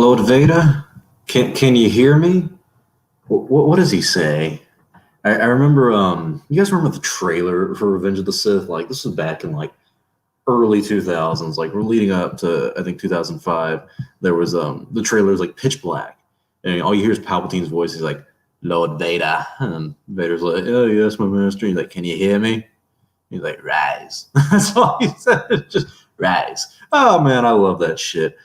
Lord Vader, can you hear me? What does he say? I remember. You guys remember the trailer for Revenge of the Sith? Like this was back in like early 2000s. Like we're leading up to I think 2005. There was the trailer was like pitch black, and all you hear is Palpatine's voice. He's like, Lord Vader, and Vader's like, oh yes, my master. He's like, can you hear me? He's like, rise. That's all he said. Just rise. Oh man, I love that shit.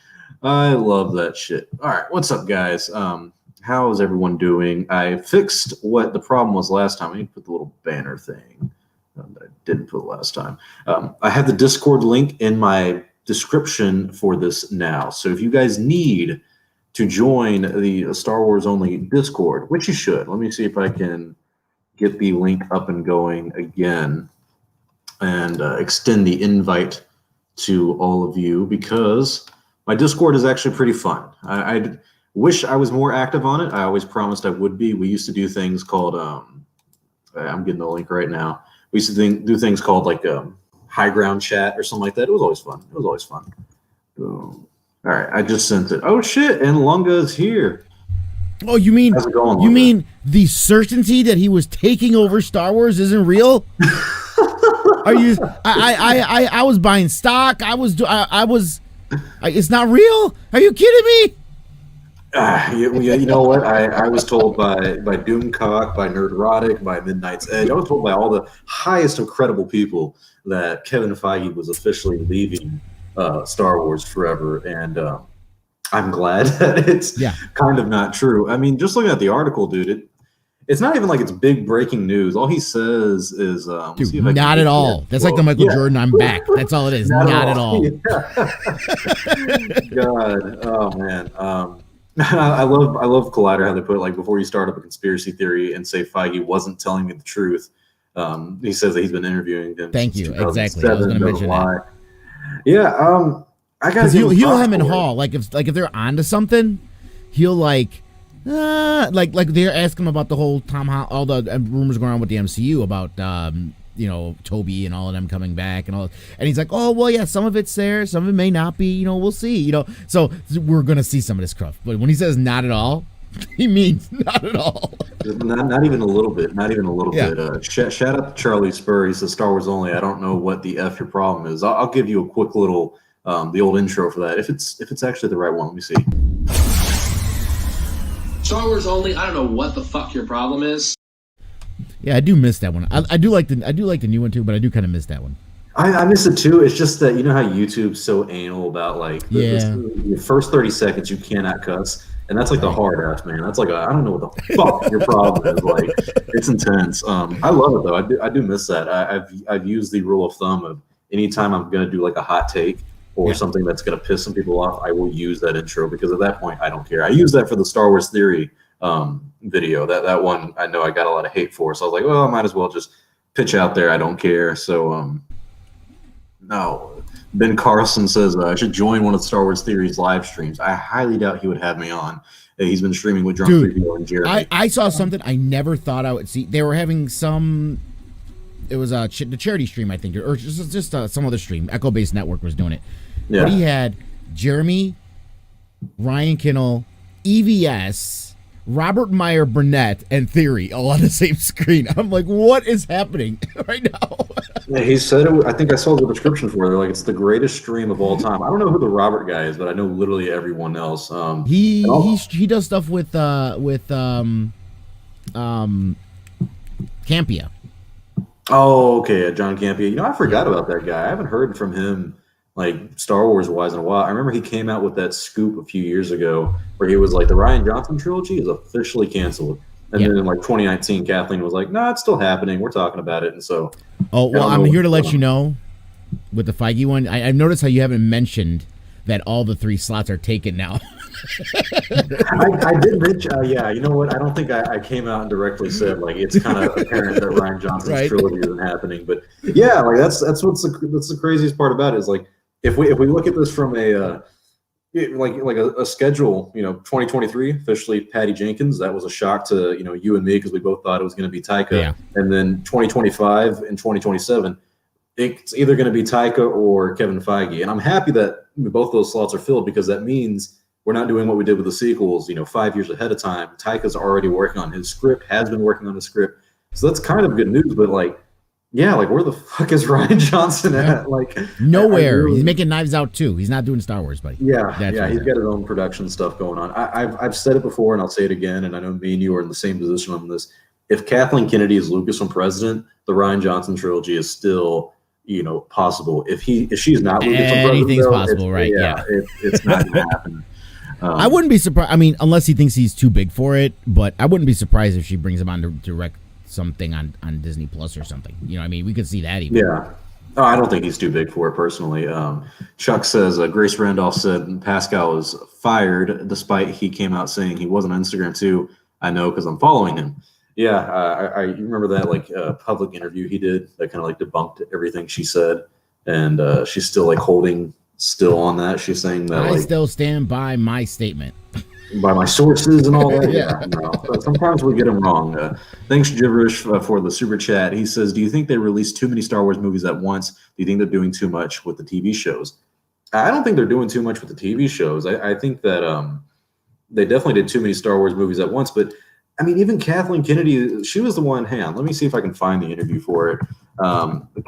I love that shit. All right, what's up, guys? How is everyone doing? I fixed what the problem was last time. I need to put the little banner thing that I didn't put last time. I have the Discord link in my description for this now. So if you guys need to join the Star Wars only Discord, which you should. Let me see if I can get the link up and going again and extend the invite to all of you because my Discord is actually pretty fun. I wish I was more active on it. I always promised I would be. We used to do things called, I'm getting the link right now. We used to do things called like high ground chat or something like that. It was always fun. It was always fun. All right, I just sent it. Oh shit, and Lunga is here. Oh, you mean How's it going, you Lunga? mean the certainty that he was taking over Star Wars isn't real? Are you? I was buying stock. I was. It's not real. Are you kidding me? You know what? I was told by Doomcock, by Nerderotic, by Midnight's Edge. I was told by all the highest of credible people that Kevin Feige was officially leaving Star Wars forever, and I'm glad that it's kind of not true. I mean, just looking at the article, dude, it's not even like it's big breaking news. All he says is, dude, not at all. That's like the Michael Jordan, I'm back. That's all it is. Not at all. God, oh man. I love Collider how they put it, like before you start up a conspiracy theory and say Feige wasn't telling me the truth. He says that he's been interviewing him. Thank you. Exactly. I was going to mention that. Yeah. I got he'll hem and haw. Like if they're onto something, he'll like they're asking him about the whole all the rumors going on with the MCU about Toby and all of them coming back and all, and he's like, oh well, yeah, some of it's there, some of it may not be, we'll see, so we're gonna see some of this stuff. But when he says not at all, he means not at all. Not even a little bit. Not even a little bit. Shout out to Charlie Spur. He says Star Wars only. I don't know what the F your problem is. I'll give you a quick little the old intro for that if it's actually the right one. Let me see. Star Wars only. I don't know what the fuck your problem is. Yeah, I do miss that one. I do like the new one too, but I do kind of miss that one. I miss it too. It's just that how YouTube's so anal about like the first 30 seconds you cannot cuss, and that's like the hard ass, man. That's like I don't know what the fuck your problem is. Like it's intense. I love it though. I do miss that. I've used the rule of thumb of anytime I'm gonna do like a hot take or something that's gonna piss some people off, I will use that intro because at that point I don't care. I use that for the Star Wars Theory video. That one I know I got a lot of hate for, so I was like, well, I might as well just pitch out there. I don't care. So no. Ben Carlson says I should join one of Star Wars Theory's live streams. I highly doubt he would have me on. He's been streaming with Drunk 3PO and Jeremy. I saw something I never thought I would see. They were having some. It was the charity stream, I think, or just some other stream. Echo Base Network was doing it. Yeah. But he had Jeremy, Ryan Kinnell, EVS, Robert Meyer Burnett, and Theory all on the same screen. I'm like, what is happening right now? Yeah, he said it. I think I saw the description for it. They're like, it's the greatest stream of all time. I don't know who the Robert guy is, but I know literally everyone else. He does stuff with Campia. Oh, okay, John Campia. I forgot about that guy. I haven't heard from him like Star Wars wise in a while. I remember he came out with that scoop a few years ago where he was like, the Rian Johnson trilogy is officially canceled. And then in like 2019, Kathleen was like, no, it's still happening. We're talking about it. And so. Oh, well, I'm here to let you know with the Feige one. I've noticed how you haven't mentioned that all the 3 slots are taken now. I did mention, you know what? I don't think I came out and directly said like it's kind of apparent that Rian Johnson's trilogy isn't happening, but yeah, like that's what's the craziest part about it is like if we look at this from a schedule, 2023 officially Patty Jenkins. That was a shock to you and me because we both thought it was going to be Taika, and then 2025 and 2027. It's either going to be Taika or Kevin Feige, and I'm happy that both those slots are filled because that means we're not doing what we did with the sequels, 5 years ahead of time. Taika's already working on his script, has been working on his script. So that's kind of good news, but like, yeah, like where the fuck is Ryan Johnson at? Like nowhere. He's making Knives Out too. He's not doing Star Wars, buddy. Yeah, he's got his own production stuff going on. I've said it before, and I'll say it again. And I know me and you are in the same position on this. If Kathleen Kennedy is Lucasfilm president, the Ryan Johnson trilogy is still, possible. If she's not Lucasfilm president, anything's possible, right? Yeah, it's not going to happen. I wouldn't be surprised. I mean, unless he thinks he's too big for it, but I wouldn't be surprised if she brings him on to direct something on Disney Plus or something. I mean, we could see that even. Yeah. Oh, I don't think he's too big for it personally. Chuck says Grace Randolph said Pascal was fired despite he came out saying he wasn't on Instagram too. I know because I'm following him. Yeah, I remember that public interview he did that kind of like debunked everything she said, and she's still like holding still on that. She's saying that I still stand by my statement. By my sources and all that. Yeah, no. But sometimes we get them wrong. Thanks, Gibberish, for the super chat. He says, do you think they released too many Star Wars movies at once? Do you think they're doing too much with the TV shows? I don't think they're doing too much with the TV shows. I think that they definitely did too many Star Wars movies at once. But, I mean, even Kathleen Kennedy, she was the one. Hang on, let me see if I can find the interview for it.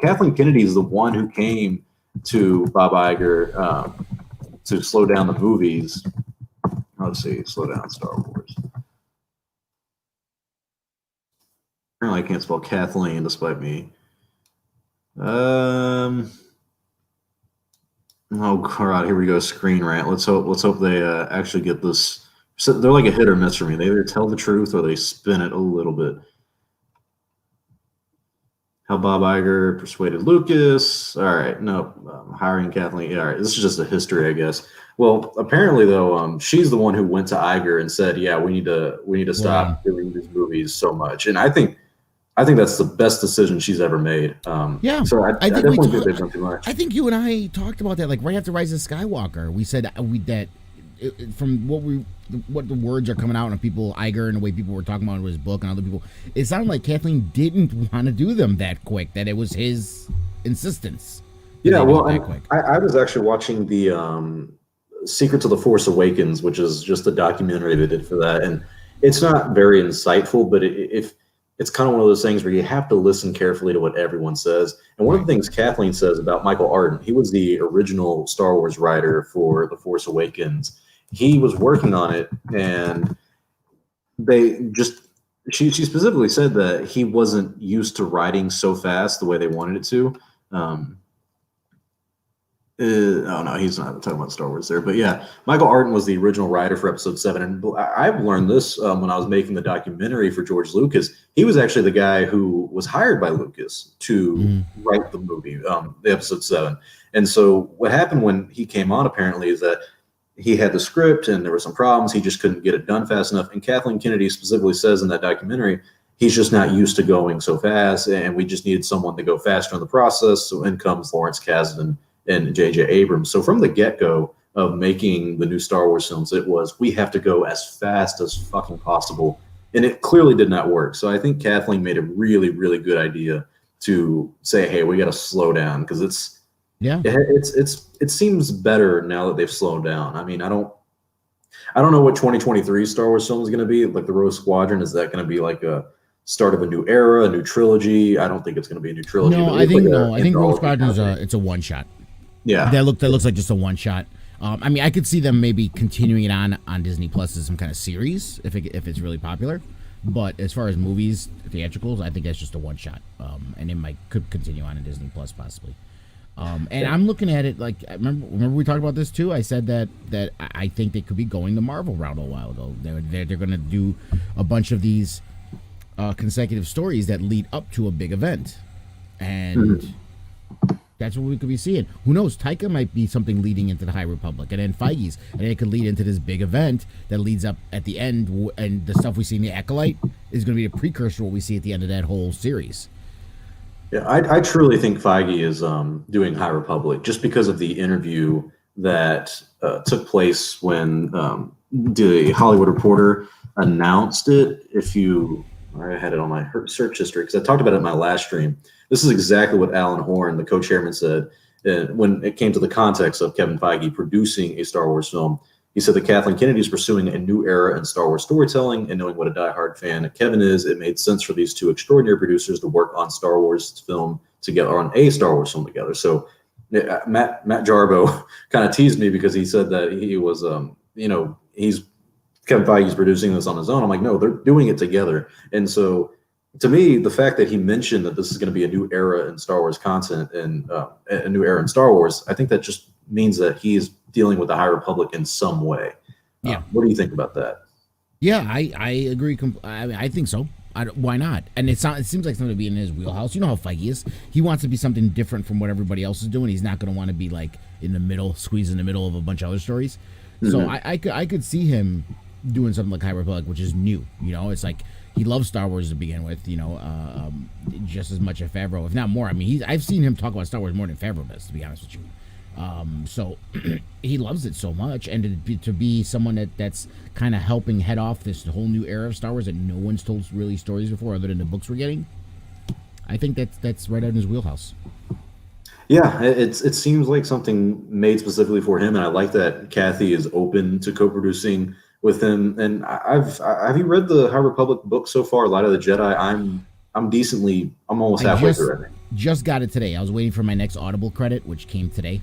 Kathleen Kennedy is the one who came to Bob Iger to slow down the movies. Let's see, slow down Star Wars. Apparently I can't spell Kathleen despite me. Oh God, here we go, screen rant. Let's hope they actually get this. So they're like a hit or miss for me. They either tell the truth or they spin it a little bit. How Bob Iger persuaded Lucas. All right, no, hiring Kathleen. Yeah, all right, this is just a history, I guess. Well, apparently though, she's the one who went to Iger and said, "Yeah, we need to stop doing these movies so much." And I think that's the best decision she's ever made. So I definitely think they've done too much. I think you and I talked about that, like right after Rise of Skywalker. We said that from what the words are coming out and people, Iger and the way people were talking about his book and other people, it sounded like Kathleen didn't want to do them that quick. That it was his insistence. Yeah, well, I was actually watching the Secrets of the Force Awakens, which is just a documentary they did for that, and it's not very insightful, but it's kind of one of those things where you have to listen carefully to what everyone says. And one of the things Kathleen says about Michael Arden, he was the original Star Wars writer for The Force Awakens. He was working on it, and she specifically said that he wasn't used to writing so fast the way they wanted it to. Oh no, he's not talking about Star Wars there, but yeah, Michael Arden was the original writer for Episode 7, and I've learned this when I was making the documentary for George Lucas. He was actually the guy who was hired by Lucas to write the movie, the Episode 7. And so what happened when he came on apparently is that he had the script and there were some problems. He just couldn't get it done fast enough. And Kathleen Kennedy specifically says in that documentary, he's just not used to going so fast, and we just needed someone to go faster in the process. So in comes Lawrence Kasdan and J.J. Abrams. So from the get-go of making the new Star Wars films, it was, we have to go as fast as fucking possible. And it clearly did not work. So I think Kathleen made a really, really good idea to say, hey, we got to slow down, because it seems better now that they've slowed down. I mean, I don't know what 2023 Star Wars film is going to be. Like the Rogue Squadron, is that going to be like a start of a new era, a new trilogy? I don't think it's going to be a new trilogy. No, I think Rogue Squadron is a one shot. Yeah, that looks like just a one shot. I mean, I could see them maybe continuing it on Disney Plus as some kind of series if it's really popular. But as far as movies, theatricals, I think that's just a one shot. And it could continue on in Disney Plus possibly. I'm looking at it like, remember we talked about this too. I said that I think they could be going the Marvel route a while ago. They're going to do a bunch of these consecutive stories that lead up to a big event, and that's what we could be seeing. Who knows? Taika might be something leading into the High Republic, and then Feige's, and then it could lead into this big event that leads up at the end, and the stuff we see in the Acolyte is going to be a precursor to what we see at the end of that whole series. Yeah, I truly think Feige is doing High Republic just because of the interview that took place when the Hollywood Reporter announced it. I had it on my search history because I talked about it in my last stream. This is exactly what Alan Horn, the co-chairman, said when it came to the context of Kevin Feige producing a Star Wars film. He said that Kathleen Kennedy is pursuing a new era in Star Wars storytelling, and knowing what a diehard fan Kevin is, it made sense for these two extraordinary producers to work on Star Wars film together, on a Star Wars film together. So Matt Jarbo kind of teased me because he said that he was, he's Kevin Feige's producing this on his own. I'm like, no, they're doing it together. And so to me, the fact that he mentioned that this is going to be a new era in Star Wars content and a new era in Star Wars, I think that just means that he's dealing with the High Republic in some way. Yeah. What do you think about that? Yeah, I agree. I think so. Why not? And it seems like something to be in his wheelhouse. You know how Feige is. He wants to be something different from what everybody else is doing. He's not going to want to be like in the middle, squeeze in the middle of a bunch of other stories. Mm-hmm. So I could see him doing something like High Republic, which is new. It's like he loves Star Wars to begin with. Just as much as Favreau, if not more. I mean, I've seen him talk about Star Wars more than Favreau does, to be honest with you. So he loves it so much, and to be someone that's kind of helping head off this whole new era of Star Wars that no one's told really stories before other than the books we're getting, I think that's right out in his wheelhouse. Yeah, it seems like something made specifically for him, and I like that Kathy is open to co-producing with him. And have you read the High Republic book so far, Light of the Jedi? I'm almost halfway through it. Just got it today. I was waiting for my next Audible credit, which came today.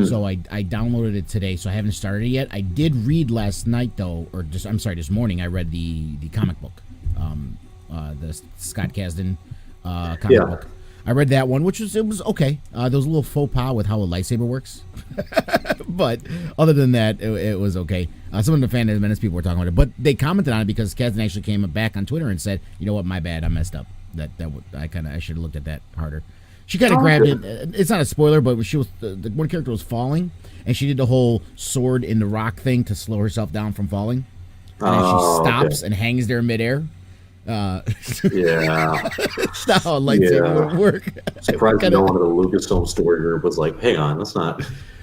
So I downloaded it today, so I haven't started it yet. I did read last night, though, this morning, I read the comic book, the Scott Kasdan comic book. I read that one, which was okay. There was a little faux pas with how a lightsaber works. But other than that, it was okay. Some of the Phantom Menace people were talking about it, but they commented on it because Kasdan actually came back on Twitter and said, you know what, my bad, I messed up. I should have looked at that harder. She kind of grabbed it. It's not a spoiler, but she was the one character was falling, and she did the whole sword in the rock thing to slow herself down from falling. And then she stops and hangs there midair. Yeah, that's not how a lightsaber would work. Surprised no one of the Lucasfilm story group was like, "Hang on, that's not."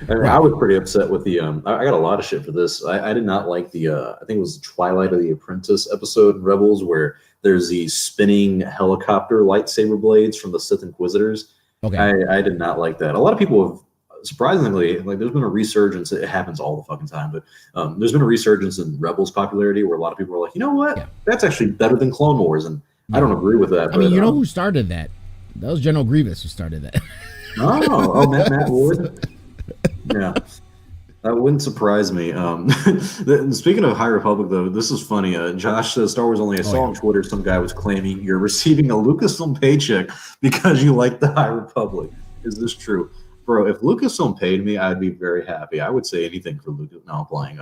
I was pretty upset with the. I got a lot of shit for this. I did not like the. I think it was the Twilight of the Apprentice episode in Rebels where there's these spinning helicopter lightsaber blades from the Sith Inquisitors. Okay, I did not like that. A lot of people have. Surprisingly, like there's been a resurgence. It happens all the fucking time, but there's been a resurgence in Rebels popularity where a lot of people are like, you know what? Yeah. That's actually better than Clone Wars, and I don't agree with that. I mean, you know who started that? That was General Grievous who started that. Matt Wood. Yeah, that wouldn't surprise me. Speaking of High Republic, though, this is funny. Josh says Star Wars only. I saw on Twitter some guy was claiming you're receiving a Lucasfilm paycheck because you like the High Republic. Is this true? Bro, if Lucasfilm paid me, I'd be very happy. I would say anything for Lucas. No, I'm playing.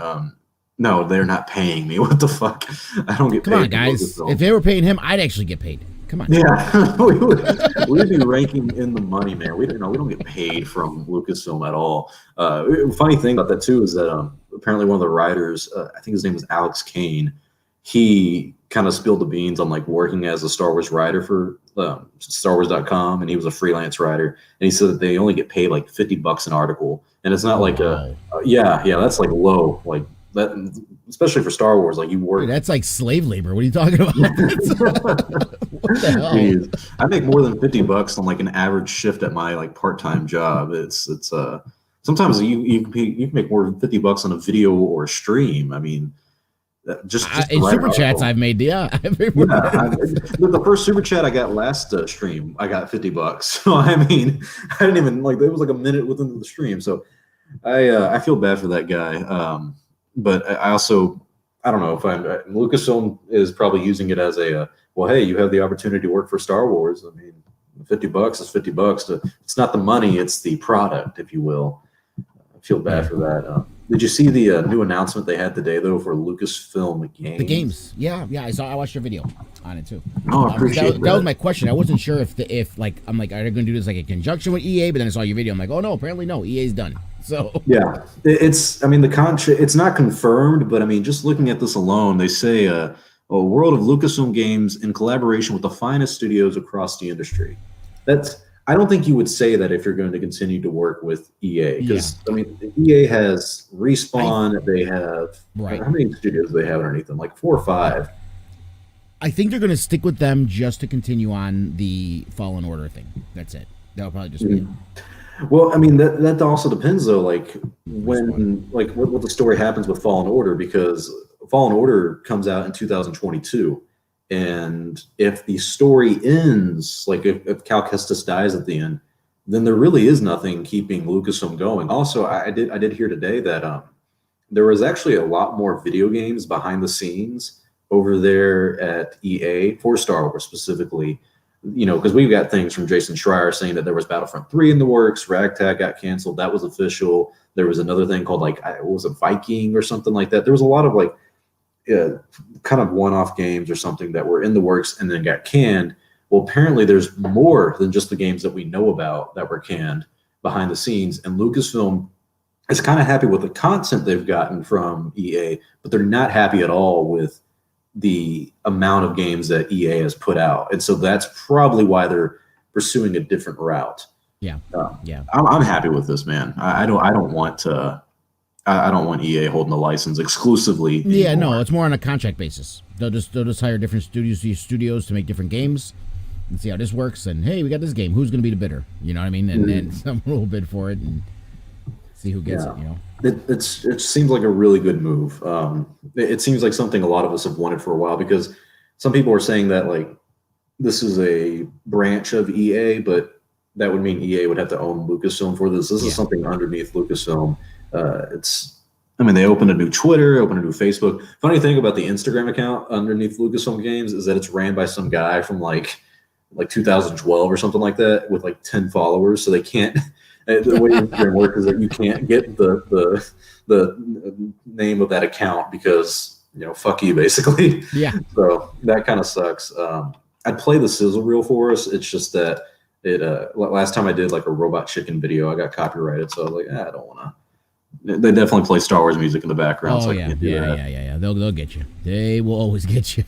No, they're not paying me. What the fuck? I don't get paid. Come on, guys. If they were paying him, I'd actually get paid. Come on. Yeah, we'd be ranking in the money, man. We don't get paid from Lucasfilm at all. Funny thing about that too is that apparently one of the writers, I think his name was Alex Kane, he kind of spilled the beans on like working as a Star Wars writer for StarWars.com, and he was a freelance writer, and he said that they only get paid like $50 an article, and it's not like that's like low, like that, especially for Star Wars. Like you work, dude, that's like slave labor. What are you talking about? What the hell? Jeez. I make more than $50 on like an average shift at my like part-time job. It's sometimes you can make more than $50 on a video or a stream. I mean. Just in super chats I've made, the first super chat I got last stream, I got $50. So I mean, I didn't even like. It was like a minute within the stream, so I feel bad for that guy. But I also I don't know if Lucasfilm is probably using it as a well, hey, you have the opportunity to work for Star Wars. I mean, $50 is $50. It's not the money; it's the product, if you will. I feel bad for that. Did you see the new announcement they had today, though, for Lucasfilm Games? The games, yeah, I watched your video on it too. Oh, I appreciate that. That was my question. I wasn't sure if I'm like, are they going to do this like in conjunction with EA? But then I saw your video. I'm like, oh no, apparently no, EA's done. So yeah, it's. I mean, it's not confirmed, but I mean, just looking at this alone, they say a world of Lucasfilm Games in collaboration with the finest studios across the industry. I don't think you would say that if you're going to continue to work with EA, because I mean, EA has Respawn. They have how many studios do they have underneath them? Like 4 or 5. I think they're going to stick with them just to continue on the Fallen Order thing. That's it. That'll probably just be it. Well, I mean that also depends though, like when like what the story happens with Fallen Order, because Fallen Order comes out in 2022, and if the story ends, like if Cal Kestis dies at the end, then there really is nothing keeping Lucasfilm going. Also, I did hear today that there was actually a lot more video games behind the scenes over there at EA for Star Wars specifically. You know, because we've got things from Jason Schreier saying that there was Battlefront 3 in the works, Ragtag got canceled, that was official. There was another thing called like what was it, Viking or something like that. There was a lot of like kind of one-off games or something that were in the works and then got canned. Well, apparently there's more than just the games that we know about that were canned behind the scenes, and Lucasfilm is kind of happy with the content they've gotten from EA, but they're not happy at all with the amount of games that EA has put out, and so that's probably why they're pursuing a different route. Yeah, yeah. I'm happy with this, man. I don't want EA holding the license exclusively. Yeah, anymore. no, it's more on a contract basis. They'll just hire different studios to make different games and see how this works. And hey, we got this game. Who's going to be the bidder? You know what I mean? And someone will bid for it and see who gets it. You know, it seems like a really good move. It seems like something a lot of us have wanted for a while, because some people are saying that like this is a branch of EA, but that would mean EA would have to own Lucasfilm for this. This is something underneath Lucasfilm. I mean, they opened a new Twitter, opened a new Facebook. Funny thing about the Instagram account underneath Lucasfilm Games is that it's ran by some guy from like 2012 or something like that with like 10 followers. So they can't. The way Instagram works is that you can't get the name of that account because, you know, fuck you, basically. Yeah. So that kind of sucks. I'd play the sizzle reel for us. It's just that last time I did like a robot chicken video, I got copyrighted. So I was like, I don't want to. They definitely play Star Wars music in the background. Oh, so I yeah. can't do that. Yeah. They'll get you. They will always get you.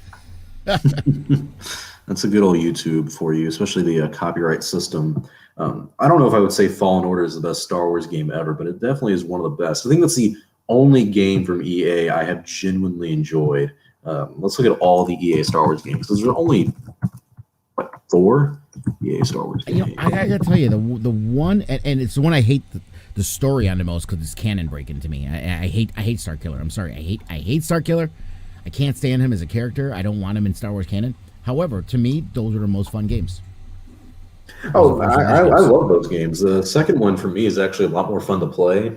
That's a good old YouTube for you, especially the copyright system. I don't know if I would say Fallen Order is the best Star Wars game ever, but it definitely is one of the best. I think that's the only game from EA I have genuinely enjoyed. Let's look at all the EA Star Wars games, because there's only 4 EA Star Wars games. You know, I gotta tell you, the one, and it's the one I hate the story on the most, because it's canon breaking to me. I hate Starkiller. I'm sorry, I hate Starkiller. I can't stand him as a character. I don't want him in Star Wars canon. However, to me, those are the most fun games. Oh, I love those games. The second one for me is actually a lot more fun to play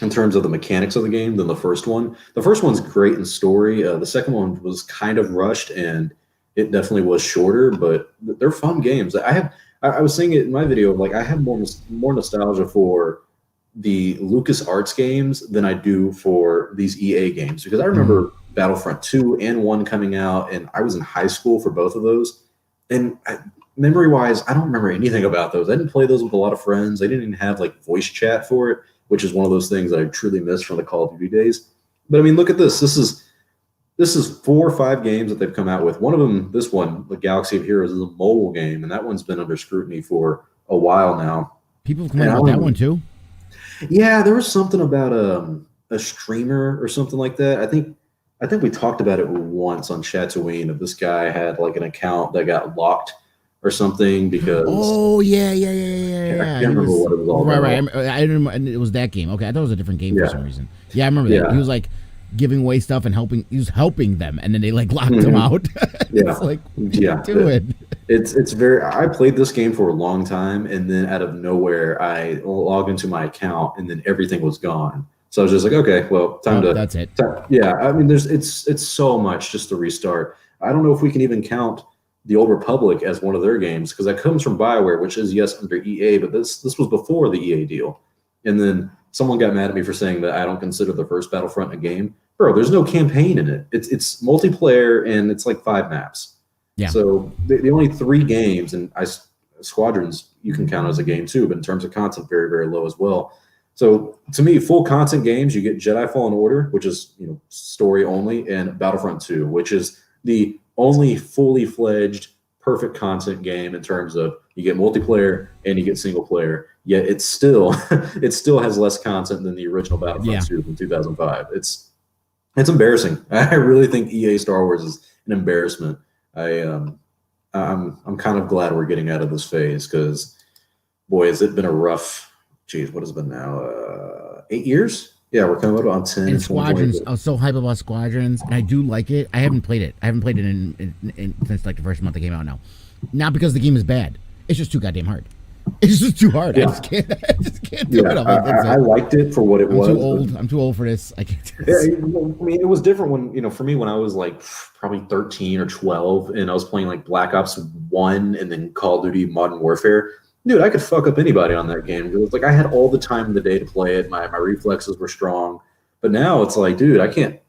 in terms of the mechanics of the game than the first one. The first one's great in story. The second one was kind of rushed, and it definitely was shorter, but they're fun games. I was saying it in my video, like I have more nostalgia for the LucasArts games than I do for these EA games, because I remember Battlefront 2 and 1 coming out, and I was in high school for both of those. And memory-wise, I don't remember anything about those. I didn't play those with a lot of friends. I didn't even have like voice chat for it, which is one of those things that I truly miss from the Call of Duty days. But I mean, look at this. This is 4 or 5 games that they've come out with. One of them, this one, the Galaxy of Heroes, is a mobile game, and that one's been under scrutiny for a while now. People have come out with that one too. Yeah, there was something about a streamer or something like that. I think we talked about it once on Tatooine, of this guy had like an account that got locked or something because. Oh yeah. I can't remember what it was all about. Right. I didn't. And it was that game. Okay, I thought it was a different game for some reason. Yeah, I remember that. Yeah. He was like giving away stuff and helping. He was helping them, and then they like locked him out. It's like, do it. It's very. I played this game for a long time, and then out of nowhere, I logged into my account, and then everything was gone. So I was just like, okay, well, time to. That's it. Yeah, I mean, it's so much just to restart. I don't know if we can even count the Old Republic as one of their games, because that comes from BioWare, which is under EA, but this was before the EA deal. And then someone got mad at me for saying that I don't consider the first Battlefront a game. Bro, there's no campaign in it. It's multiplayer, and it's like 5 maps. Yeah. So the only 3 games, and Squadrons you can count as a game too, but in terms of content, very, very low as well. So to me, full content games, you get Jedi Fallen Order, which is story only, and Battlefront 2, which is the only fully fledged perfect content game in terms of you get multiplayer and you get single player. Yet it still has less content than the original Battlefront 2 from 2005. It's embarrassing. I really think EA Star Wars is an embarrassment. I'm kind of glad we're getting out of this phase, because boy, has it been a rough geez, what has it been now? 8 years? Yeah, we're coming up on 10. And Squadrons, I was so hype about Squadrons, and I do like it. I haven't played it. I haven't played it since like the first month it came out now. Not because the game is bad. It's just too goddamn hard. It's just too hard. Yeah. I just can't do it. I liked it for what it was. I'm too old. I'm too old for this. I can't do this. Yeah, I mean, it was different when, for me, when I was like probably 13 or 12 and I was playing like Black Ops 1 and then Call of Duty Modern Warfare. Dude, I could fuck up anybody on that game. It was like I had all the time in the day to play it. My reflexes were strong. But now it's like, dude, I can't.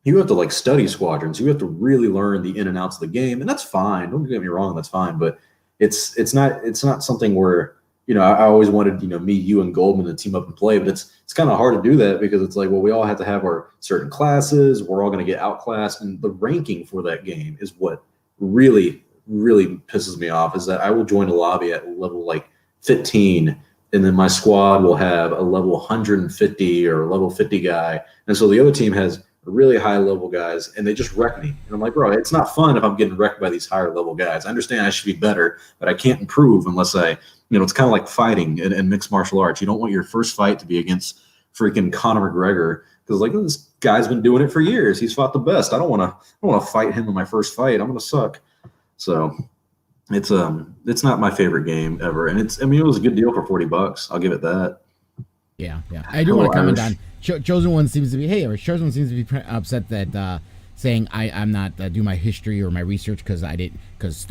You have to like study Squadrons. You have to really learn the in and outs of the game, and that's fine. Don't get me wrong, that's fine. But it's not something where I always wanted me, you, and Goldman to team up and play. But it's kind of hard to do that because it's like, well, we all have to have our certain classes. We're all going to get outclassed, and the ranking for that game is what really pisses me off. Is that I will join a lobby at level like 15. And then my squad will have a level 150 or a level 50 guy. And so the other team has really high level guys and they just wreck me. And I'm like, bro, it's not fun if I'm getting wrecked by these higher level guys. I understand I should be better, but I can't improve unless it's kind of like fighting in mixed martial arts. You don't want your first fight to be against freaking Conor McGregor because like this guy's been doing it for years. He's fought the best. I don't want to fight him in my first fight. I'm going to suck. So it's not my favorite game ever, and it was a good deal for $40. I'll give it that. Yeah. I do want to comment on Chosen One seems to be upset that saying I'm not do my history or my research because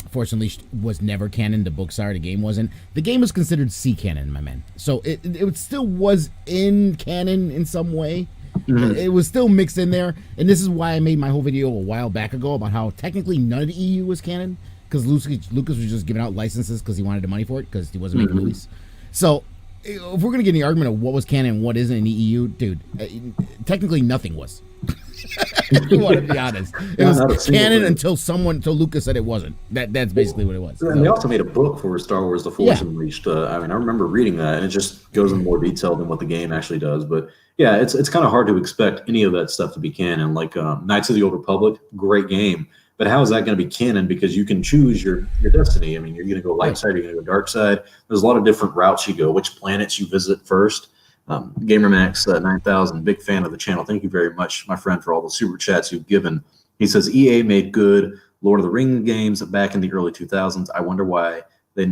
Force Unleashed was never canon. The books are, the game wasn't. The game was considered C canon, my man. So it still was in canon in some way. Mm-hmm. It was still mixed in there, and this is why I made my whole video a while back ago about how technically none of the EU was canon. Because Lucas was just giving out licenses because he wanted the money for it because he wasn't making movies. So if we're going to get in the argument of what was canon and what isn't in the EU, dude, technically nothing was. If you want to be honest. It was canon until Lucas said it wasn't. That's basically what it was. And they also made a book for Star Wars The Force Unleashed. I remember reading that, and it just goes in more detail than what the game actually does. But yeah, it's kind of hard to expect any of that stuff to be canon. Like Knights of the Old Republic, great game. But how is that going to be canon? Because you can choose your destiny. I mean, you're going to go light side, you're going to go dark side. There's a lot of different routes you go, which planets you visit first. GamerMax 9000, big fan of the channel. Thank you very much, my friend, for all the super chats you've given. He says, EA made good Lord of the Rings games back in the early 2000s. I wonder why they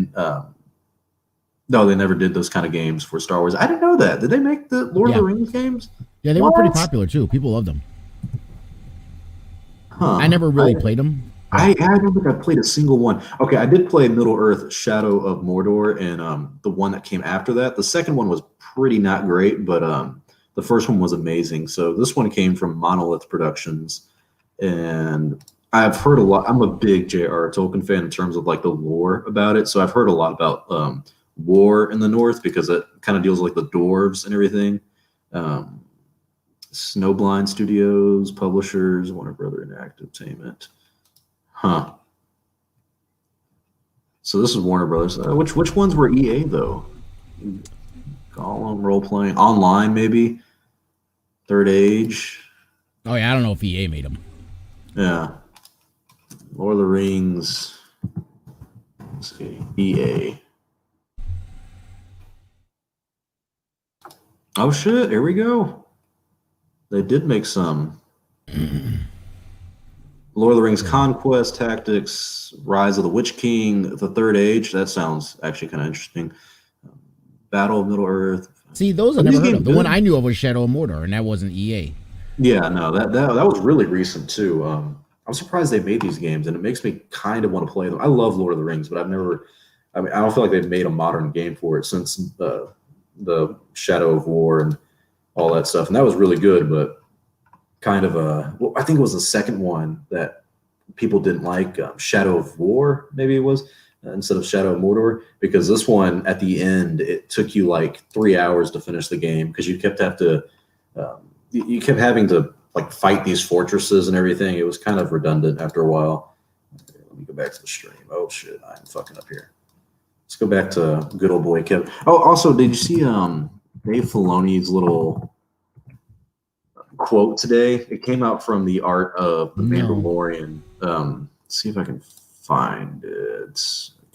never did those kind of games for Star Wars. I didn't know that. Did they make the Lord of the Rings games? Yeah, they were pretty popular, too. People loved them. Huh. I never really played them. I don't think I played a single one. Okay, I did play Middle Earth: Shadow of Mordor, and the one that came after that. The second one was pretty not great, but the first one was amazing. So this one came from Monolith Productions, and I've heard a lot. I'm a big J.R. Tolkien fan in terms of like the lore about it. So I've heard a lot about war in the North because it kind of deals with like the dwarves and everything. Snowblind Studios, publishers, Warner Brother Interactive Entertainment. Huh. So this is Warner Brothers. Which ones were EA though? Gollum, role playing, online maybe. Third Age. Oh yeah, I don't know if EA made them. Yeah. Lord of the Rings. Let's see. EA. Oh shit! Here we go. They did make some. Lord of the Rings Conquest, Tactics, Rise of the Witch King, The Third Age. That sounds actually kind of interesting. Battle of Middle Earth. See, those I never heard of. The one I knew of was Shadow of Mordor, and that wasn't EA. Yeah, no, that was really recent too. I'm surprised they made these games, and it makes me kind of want to play them. I love Lord of the Rings, but I don't feel like they've made a modern game for it since the Shadow of War and all that stuff, and that was really good, but kind of I think it was the second one that people didn't like, Shadow of War, maybe it was, instead of Shadow of Mordor, because this one at the end it took you like 3 hours to finish the game because you kept having to like fight these fortresses and everything. It was kind of redundant after a while. Okay, let me go back to the stream. Oh shit, I'm fucking up here. Let's go back to good old boy Kevin. Oh, also, did you see Dave Filoni's little quote today? It came out from the Art of the Mandalorian. Let's see if I can find it.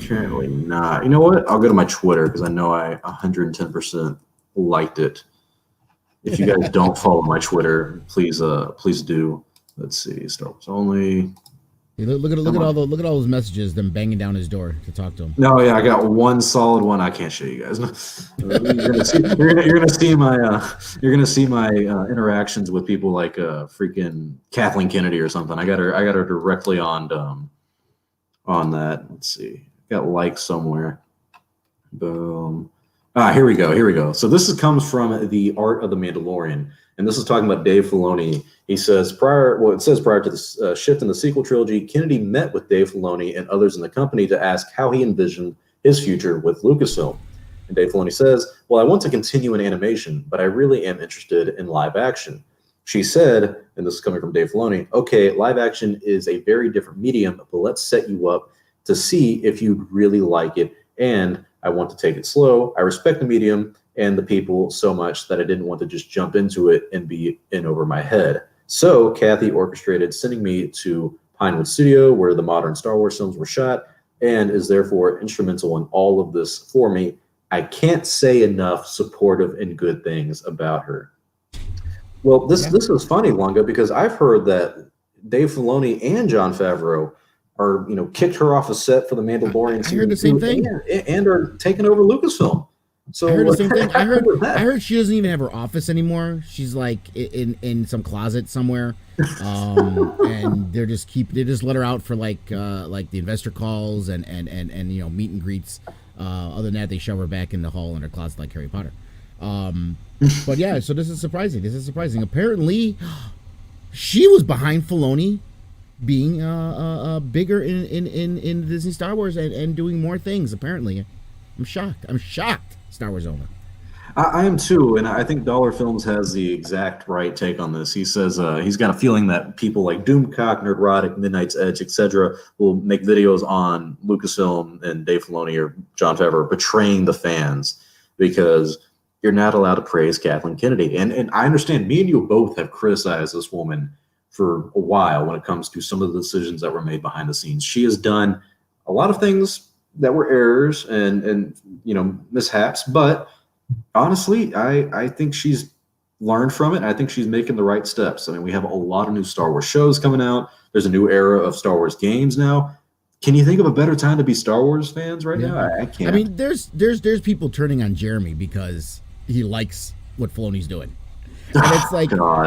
Apparently not. You know what? I'll go to my Twitter because I know I 110% liked it. If you guys don't follow my Twitter, please do. Let's see. Star Wars only. Hey, look at all those messages, them banging down his door to talk to him. No, yeah, I got one solid one. I can't show you guys. You're gonna see my interactions with people like freaking Kathleen Kennedy or something. I got her directly on that. Let's see. Got likes somewhere. Boom. Here we go. So this comes from the Art of the Mandalorian, and this is talking about Dave Filoni. He says prior to the shift in the sequel trilogy, Kennedy met with Dave Filoni and others in the company to ask how he envisioned his future with Lucasfilm. And Dave Filoni says, "Well, I want to continue in animation, but I really am interested in live action." She said, and this is coming from Dave Filoni, "Okay, live action is a very different medium, but let's set you up to see if you'd really like it, and I want to take it slow. I respect the medium and the people so much that I didn't want to just jump into it and be in over my head. So Kathy orchestrated sending me to Pinewood Studio, where the modern Star Wars films were shot, and is therefore instrumental in all of this for me. I can't say enough supportive and good things about her." Well, this is funny, Lunga, because I've heard that Dave Filoni and Jon Favreau are, kicked her off a set for the Mandalorian. I heard the same thing, and are taking over Lucasfilm. So I heard the same thing. I heard she doesn't even have her office anymore. She's like in some closet somewhere, and they just let her out for like the investor calls and meet and greets. Other than that, they shove her back in the hall in her closet like Harry Potter. But yeah, so this is surprising. Apparently, she was behind Filoni being bigger in Disney Star Wars and doing more things. Apparently, I'm shocked. Star Wars owner. I am too, and I think Dollar Films has the exact right take on this. He says he's got a feeling that people like Doomcock, Nerdrotic, Midnight's Edge, etc., will make videos on Lucasfilm and Dave Filoni or Jon Favreau betraying the fans because you're not allowed to praise Kathleen Kennedy. And I understand, me and you both have criticized this woman for a while when it comes to some of the decisions that were made behind the scenes. She has done a lot of things that were errors and mishaps, but honestly, I think she's learned from it. I think she's making the right steps. I mean, we have a lot of new Star Wars shows coming out. There's a new era of Star Wars games now. Can you think of a better time to be Star Wars fans right now? I can't. I mean, there's people turning on Jeremy because he likes what Filoni's doing. And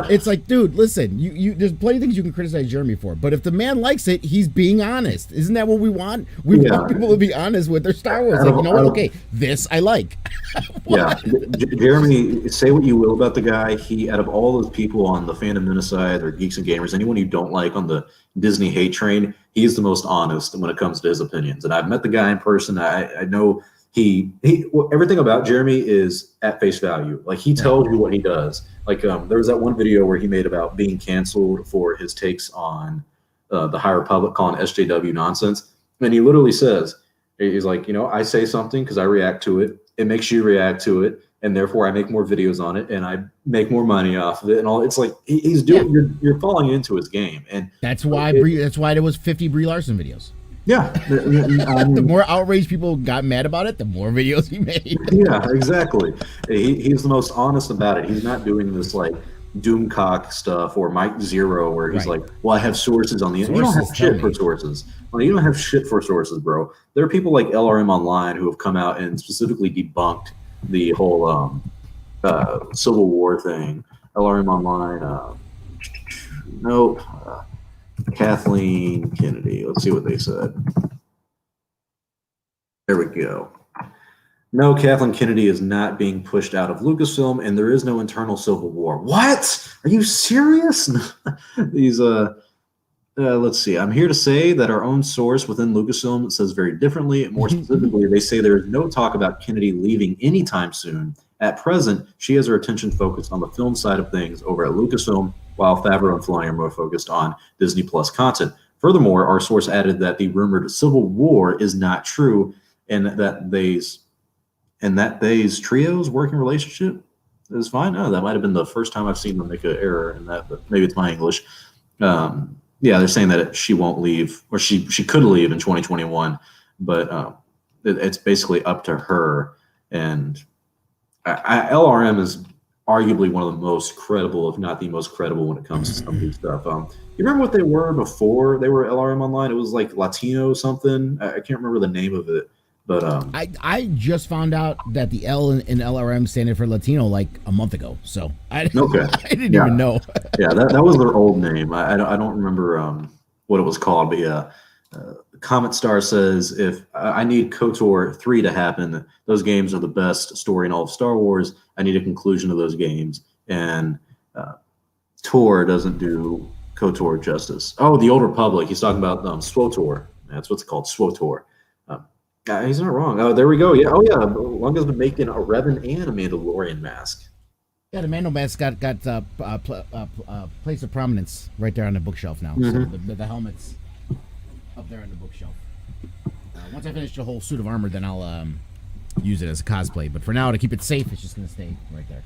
it's like, dude, listen, you there's plenty of things you can criticize Jeremy for, but if the man likes it, he's being honest. Isn't that what we want? We want people to be honest with their Star Wars. Like, you know what? Okay, this I like. Yeah, Jeremy, say what you will about the guy. He, out of all those people on the Fandom Minneside or Geeks and Gamers, anyone you don't like on the Disney hate train, he's the most honest when it comes to his opinions. And I've met the guy in person. I know everything about Jeremy is at face value. Like, he tells you what he does. Like, there was that one video where he made about being canceled for his takes on the High Republic, calling SJW nonsense. And he literally says, he's like, I say something because I react to it. It makes you react to it. And therefore I make more videos on it and I make more money off of it and all. It's like he's doing, you're falling into his game. And that's why there was 50 Brie Larson videos. Yeah. The more outraged people got mad about it, the more videos he made. Yeah, exactly. He's the most honest about it. He's not doing this like Doomcock stuff or Mike Zero where he's like, well, I have sources on the internet. You don't have shit for sources. Well, you don't have shit for sources, bro. There are people like LRM Online who have come out and specifically debunked the whole Civil War thing. LRM Online, nope. Kathleen Kennedy. Let's see what they said. There we go. No, Kathleen Kennedy is not being pushed out of Lucasfilm, and there is no internal civil war. What? Are you serious? These let's see. I'm here to say that our own source within Lucasfilm says very differently. More specifically, they say there is no talk about Kennedy leaving anytime soon. At present, she has her attention focused on the film side of things over at Lucasfilm, while Favreau and Filoni are more focused on Disney Plus content. Furthermore, our source added that the rumored civil war is not true, and that they's trio's working relationship is fine. Oh, that might have been the first time I've seen them make an error in that, but maybe it's my English. Yeah, they're saying that she won't leave, or she could leave in 2021, but it's basically up to her. And LRM is arguably one of the most credible, if not the most credible, when it comes to some of these stuff. You remember what they were before they were LRM Online? It was like Latino something. I can't remember the name of it, but I just found out that the L in LRM standing for Latino like a month ago. So I didn't even know. Yeah, that was their old name. I don't remember what it was called, but yeah. Comet Star says, if I need KOTOR 3 to happen, those games are the best story in all of Star Wars. I need a conclusion to those games. And Tor doesn't do KOTOR justice. Oh, the Old Republic. He's talking about SWOTOR. That's what's called, SWOTOR. He's not wrong. Oh, there we go. Yeah. Oh, yeah. Lunga's been making a Revan and a Mandalorian mask. Yeah, the Mando mask got place of prominence right there on the bookshelf now. Mm-hmm. So the helmet's up there on the bookshelf. Once I finish the whole suit of armor, then I'll use it as a cosplay. But for now, to keep it safe, it's just going to stay right there.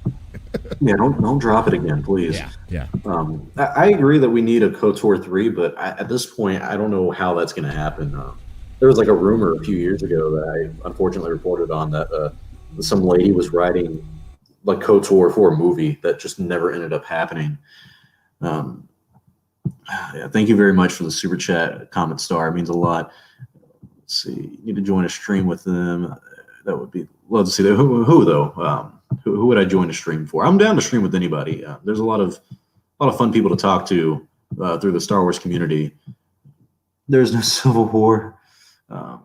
Yeah, don't drop it again, please. Yeah. I agree that we need a KOTOR 3, but at this point, I don't know how that's going to happen. There was like a rumor a few years ago that I unfortunately reported on that some lady was writing like KOTOR for a movie that just never ended up happening. Yeah, thank you very much for the super chat, Comment Star. It means a lot. Let's see. You need to join a stream with them. That would be love to see that. Who though? Who would I join a stream for? I'm down to stream with anybody. There's a lot of fun people to talk to through the Star Wars community. There's no Civil War. 5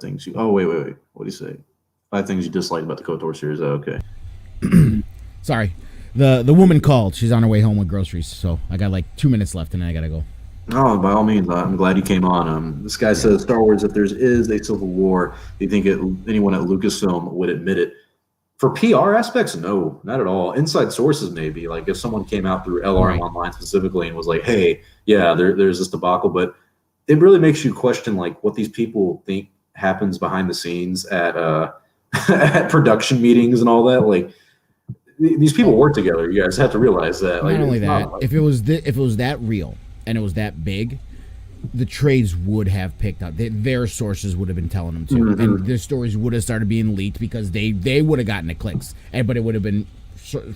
things you. Oh wait. What do you say? 5 things you dislike about the KOTOR series. Oh, okay. Sorry. The woman called. She's on her way home with groceries, so I got like 2 minutes left, and then I gotta go. Oh, by all means, I'm glad you came on. This guy says, Star Wars, if there is a Civil War, do you think anyone at Lucasfilm would admit it? For PR aspects, no, not at all. Inside sources, maybe. Like if someone came out through LRM Online specifically and was like, hey, yeah, there's this debacle, but it really makes you question like what these people think happens behind the scenes at at production meetings and all that. Like, these people work together. You guys have to realize that. Like, not only that, if it was that real and it was that big, the trades would have picked up. Their sources would have been telling them to, and their stories would have started being leaked because they would have gotten the clicks, but it would have been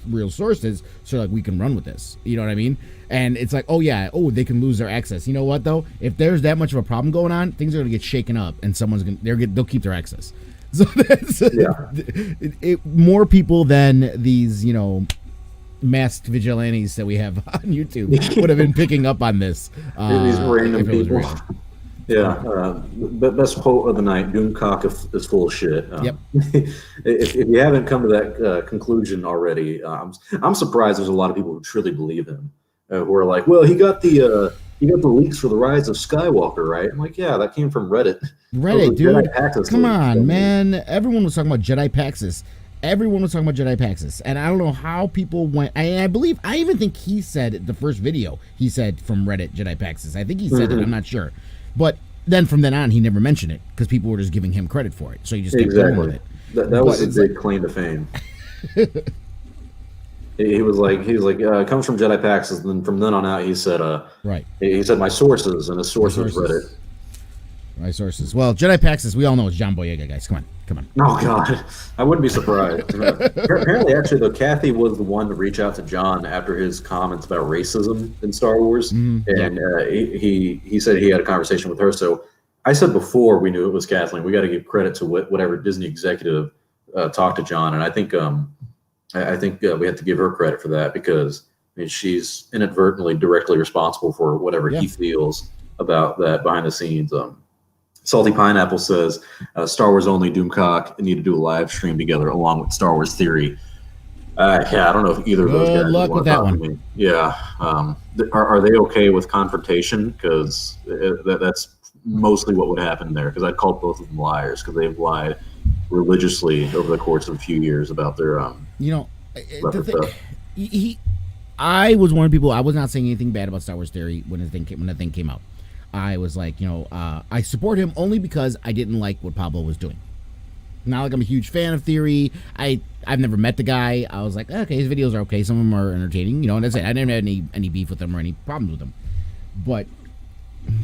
real sources. So like we can run with this. You know what I mean? And it's like, they can lose their access. You know what though? If there's that much of a problem going on, things are gonna get shaken up, and they'll keep their access. So that's more people than these, masked vigilantes that we have on YouTube would have been picking up on this. These random people. But best quote of the night: "Doomcock is full of shit." Yep. If you haven't come to that conclusion already, I'm surprised there's a lot of people who truly believe him, who are like, "Well, he got the leaks for the Rise of Skywalker, right?" I'm like, "Yeah, that came from Reddit." Reddit, dude. Come on, man. Everyone was talking about Jedi Paxis. And I don't know how people went. I even think he said the first video. He said from Reddit, Jedi Paxis. I think he said it. I'm not sure. But then from then on, he never mentioned it because people were just giving him credit for it. So he just kept going with it. That was his big claim to fame. He was like, it comes from Jedi Paxis. And then from then on out, he said, He said my sources, and his source was Reddit. My sources. Well, Jedi Paxis, we all know it's John Boyega, guys. Come on. Oh God, I wouldn't be surprised. Apparently, actually, though, Kathy was the one to reach out to John after his comments about racism in Star Wars, and he said he had a conversation with her. So I said before we knew it was Kathleen, we got to give credit to whatever Disney executive talked to John, and I think we have to give her credit for that because she's inadvertently directly responsible for whatever he feels about that behind the scenes. Salty Pineapple says, Star Wars only Doomcock need to do a live stream together along with Star Wars Theory. I don't know if either of those guys. Good luck with that one. Me. Yeah. Are they okay with confrontation? Because that's mostly what would happen there. Because I'd call both of them liars because they've lied religiously over the course of a few years about their I was one of the people. I was not saying anything bad about Star Wars Theory when the thing came out. I was like, I support him only because I didn't like what Pablo was doing. Not like I'm a huge fan of Theory. I've never met the guy. I was like, okay, his videos are okay. Some of them are entertaining, and that's it. I didn't have any beef with him or any problems with him. But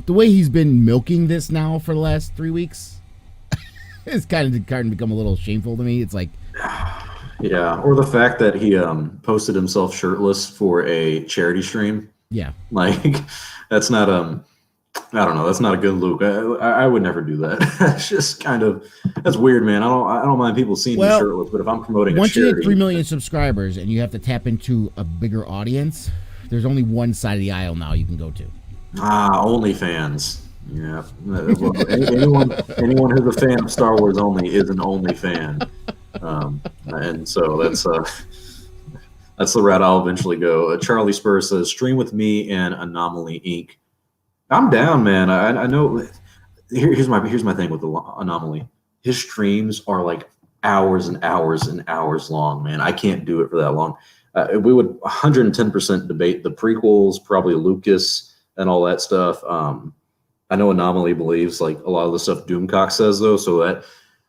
the way he's been milking this now for the last 3 weeks, It's kind of become a little shameful to me. It's like, Yeah, or the fact that he posted himself shirtless for a charity stream. yeah. Like, that's not I don't know. That's not a good look. I would never do that. It's just kind of that's weird, man. I don't mind people seeing me shirtless, but if I'm promoting a once charity, you hit 3 million subscribers and you have to tap into a bigger audience, there's only one side of the aisle now you can go to. OnlyFans. Yeah, well, anyone who's a fan of Star Wars only is an only fan, and so that's the route I'll eventually go. Charlie Spur says, "Stream with me and Anomaly Inc." I'm down, man. I know. Here's my thing with the Anomaly. His streams are like hours and hours and hours long, man. I can't do it for that long. We would 110% debate the prequels, probably Lucas and all that stuff. I know Anomaly believes like a lot of the stuff Doomcock says though, so that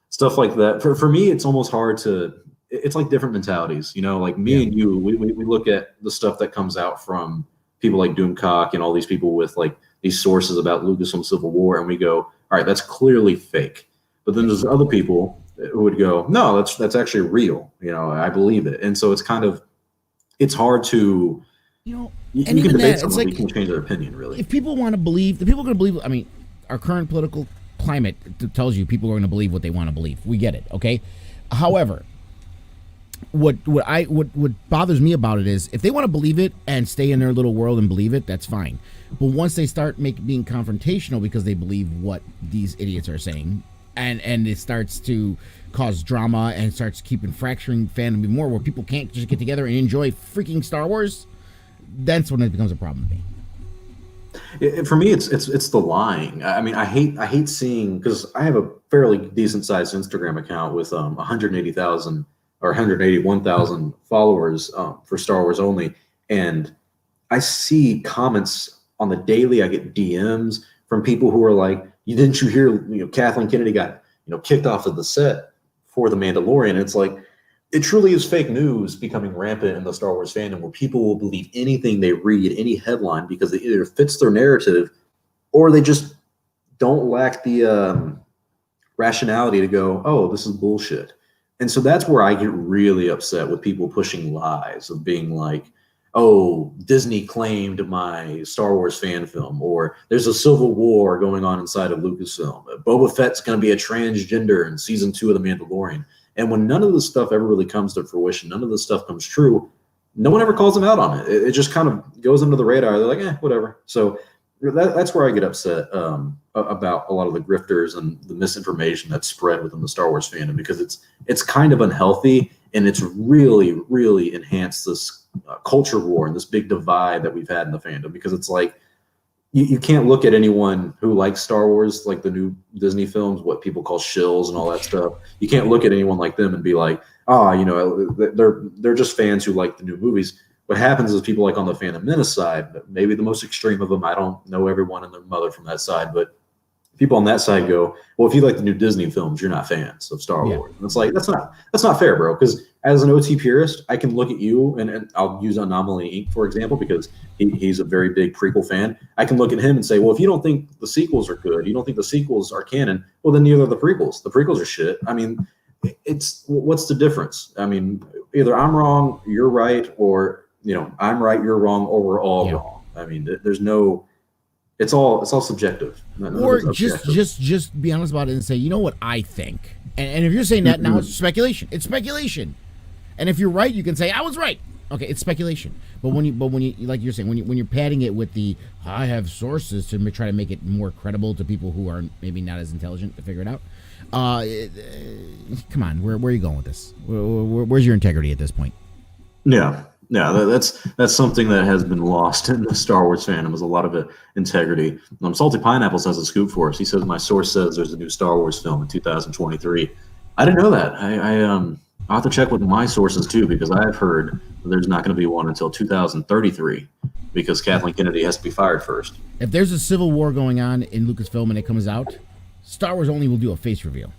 stuff like that. For me, it's almost hard to. It's like different mentalities, you know. Like me and you, we look at the stuff that comes out from people like Doomcock and all these people with like these sources about Lucasfilm Civil War, and we go, all right, that's clearly fake. But then there's other people who would go, no, that's actually real. You know, I believe it. And so it's kind of, it's hard to, and you can even debate that, someone, it's like, you can change their opinion, really. If people want to believe, the people are going to believe. I mean, our current political climate tells you people are going to believe what they want to believe. We get it, okay? However, what bothers me about it is if they want to believe it and stay in their little world and believe it, that's fine. But once they start being confrontational because they believe what these idiots are saying, and it starts to cause drama and starts keeping fracturing fandom even more, where people can't just get together and enjoy freaking Star Wars, that's when it becomes a problem to me. For me, it's the lying. I mean, I hate seeing, because I have a fairly decent sized Instagram account with 180,000 or 181,000 followers for Star Wars only, and I see comments on the daily. I get DMs from people who are like, didn't you hear, Kathleen Kennedy got, kicked off of the set for The Mandalorian? And it's like, it truly is fake news becoming rampant in the Star Wars fandom, where people will believe anything they read, any headline, because it either fits their narrative or they just don't lack the rationality to go, oh, this is bullshit. And so that's where I get really upset with people pushing lies of being like, oh, Disney claimed my Star Wars fan film, or there's a civil war going on inside of Lucasfilm. Boba Fett's going to be a transgender in season 2 of The Mandalorian. And when none of this stuff ever really comes to fruition, none of this stuff comes true, no one ever calls them out on it. It just kind of goes under the radar. They're like, whatever. So that's where I get upset about a lot of the grifters and the misinformation that's spread within the Star Wars fandom, because it's kind of unhealthy, and it's really, really enhanced this culture war and this big divide that we've had in the fandom, because it's like you can't look at anyone who likes Star Wars, like the new Disney films, what people call shills and all that stuff. You can't look at anyone like them and be like, they're just fans who like the new movies. What happens is people like on the Phantom Menace side, maybe the most extreme of them, I don't know everyone and their mother from that side, but people on that side go, well, if you like the new Disney films, you're not fans of Star Wars. And it's like, that's not fair, bro. Because as an OT purist, I can look at you, and I'll use Anomaly Inc., for example, because he's a very big prequel fan. I can look at him and say, well, if you don't think the sequels are good, you don't think the sequels are canon, well, then neither are the prequels. The prequels are shit. I mean, what's the difference? I mean, either I'm wrong, you're right, or I'm right, you're wrong, or we're all wrong. I mean, there's no. It's all subjective. Or just be honest about it and say, you know what I think. And if you're saying that now, it's speculation. It's speculation. And if you're right, you can say I was right. Okay, it's speculation. But when you like you're saying, when you're padding it with the I have sources to try to make it more credible to people who are maybe not as intelligent to figure it out. Come on, where are you going with this? Where's your integrity at this point? Yeah, that's something that has been lost in the Star Wars fandom, is a lot of it integrity. Salty Pineapples has a scoop for us. He says, my source says there's a new Star Wars film in 2023. I didn't know that. I'll have to check with my sources too, because I've heard that there's not going to be one until 2033, because Kathleen Kennedy has to be fired first. If there's a civil war going on in Lucasfilm and it comes out, Star Wars only will do a face reveal.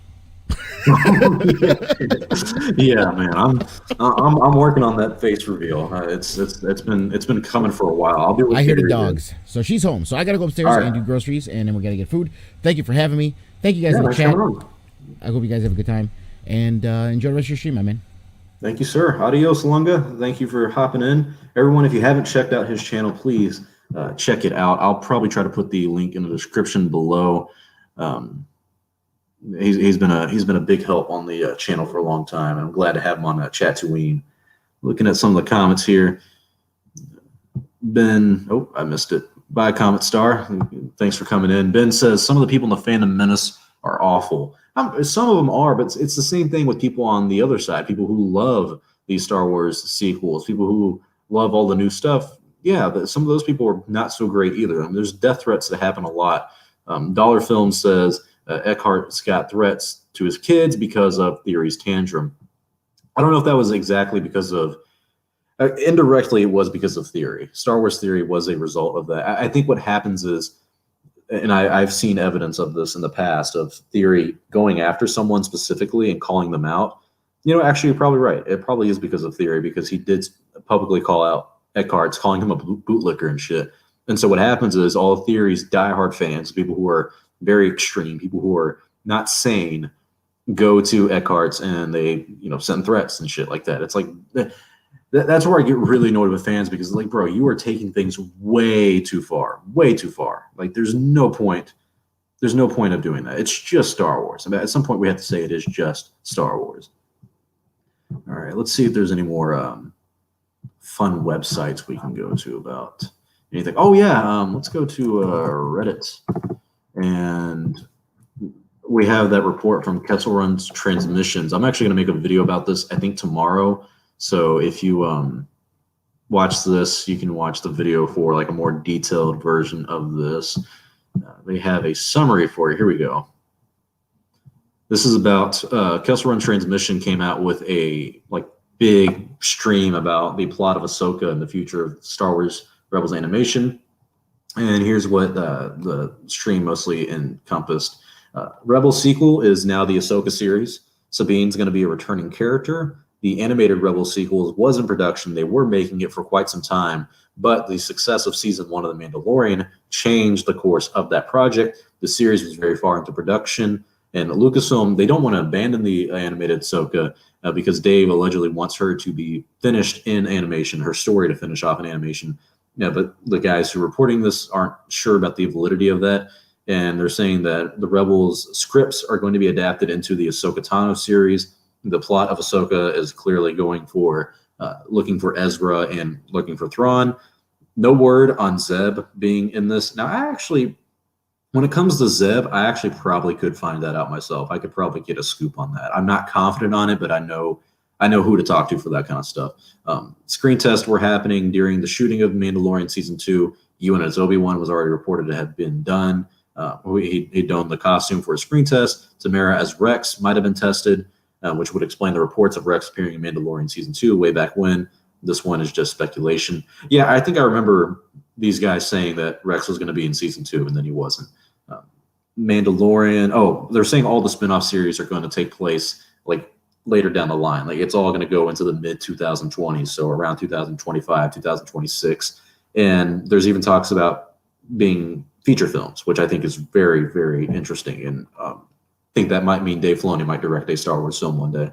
Yeah, man, I'm working on that face reveal. It's been coming for a while. I hear the dogs. So she's home. So I gotta go upstairs and do groceries, and then we gotta get food. Thank you for having me. Thank you guys in the chat. I hope you guys have a good time and enjoy the rest of your stream, my man. Thank you, sir. Adios, Lunga. Thank you for hopping in. Everyone, if you haven't checked out his channel, please check it out. I'll probably try to put the link in the description below. He's been a big help on the channel for a long time, and I'm glad to have him on Chatooine. Looking at some of the comments here. Ben, oh, I missed it. Bye, Comet Star. Thanks for coming in. Ben says some of the people in the Phantom Menace are awful. Some of them are, but it's the same thing with people on the other side, people who love these Star Wars sequels, people who love all the new stuff. Yeah, some of those people are not so great either. I mean, there's death threats that happen a lot. Dollar Film says Eckhart's got threats to his kids because of Theory's tantrum. I don't know if that was exactly because of, indirectly it was because of Theory. Star Wars Theory was a result of that. I think what happens is, and I've seen evidence of this in the past, of Theory going after someone specifically and calling them out. You know, actually, you're probably right. It probably is because of Theory, because he did publicly call out Eckhart's, calling him a bootlicker and shit. And so what happens is all of Theory's diehard fans, people who are very extreme, people who are not sane, go to Eckhart's and they, send threats and shit like that. It's like that's where I get really annoyed with fans, because like, bro, you are taking things way too far. Like there's no point of doing that. It's just Star Wars. I mean, at some point we have to say it is just Star Wars. All right, let's see if there's any more fun websites we can go to about anything. Oh yeah, let's go to Reddit, and we have that report from Kessel Run's Transmissions. I'm actually going to make a video about this, I think, tomorrow. So if you watch this, you can watch the video for like a more detailed version of this. They have a summary for you. Here we go. This is about Kessel Run Transmission came out with a big stream about the plot of Ahsoka and the future of Star Wars Rebels animation. And here's what the stream mostly encompassed. Rebels sequel is now the Ahsoka series. Sabine's going to be a returning character. The animated Rebels sequel was in production. They were making it for quite some time, but the success of season 1 of The Mandalorian changed the course of that project. The series was very far into production, and Lucasfilm, they don't want to abandon the animated Ahsoka because Dave allegedly wants her to be finished in animation, her story to finish off in animation. Yeah, but the guys who are reporting this aren't sure about the validity of that, and they're saying that the Rebels scripts are going to be adapted into the Ahsoka Tano series. The plot of Ahsoka is clearly going for looking for Ezra and looking for Thrawn. No word on Zeb being in this. Now, when it comes to Zeb, I actually probably could find that out myself. I could probably get a scoop on that. I'm not confident on it, but I know who to talk to for that kind of stuff. Screen tests were happening during the shooting of Mandalorian Season 2. Ewan as Obi-Wan was already reported to have been done. He'd donned the costume for a screen test. Tamara as Rex might have been tested, which would explain the reports of Rex appearing in Mandalorian Season 2 way back when. This one is just speculation. Yeah, I think I remember these guys saying that Rex was going to be in Season 2, and then he wasn't. Mandalorian, they're saying all the spin-off series are going to take place later down the line. It's all going to go into the mid-2020s, so around 2025, 2026. And there's even talks about being feature films, which I think is very, very interesting. And I think that might mean Dave Filoni might direct a Star Wars film one day.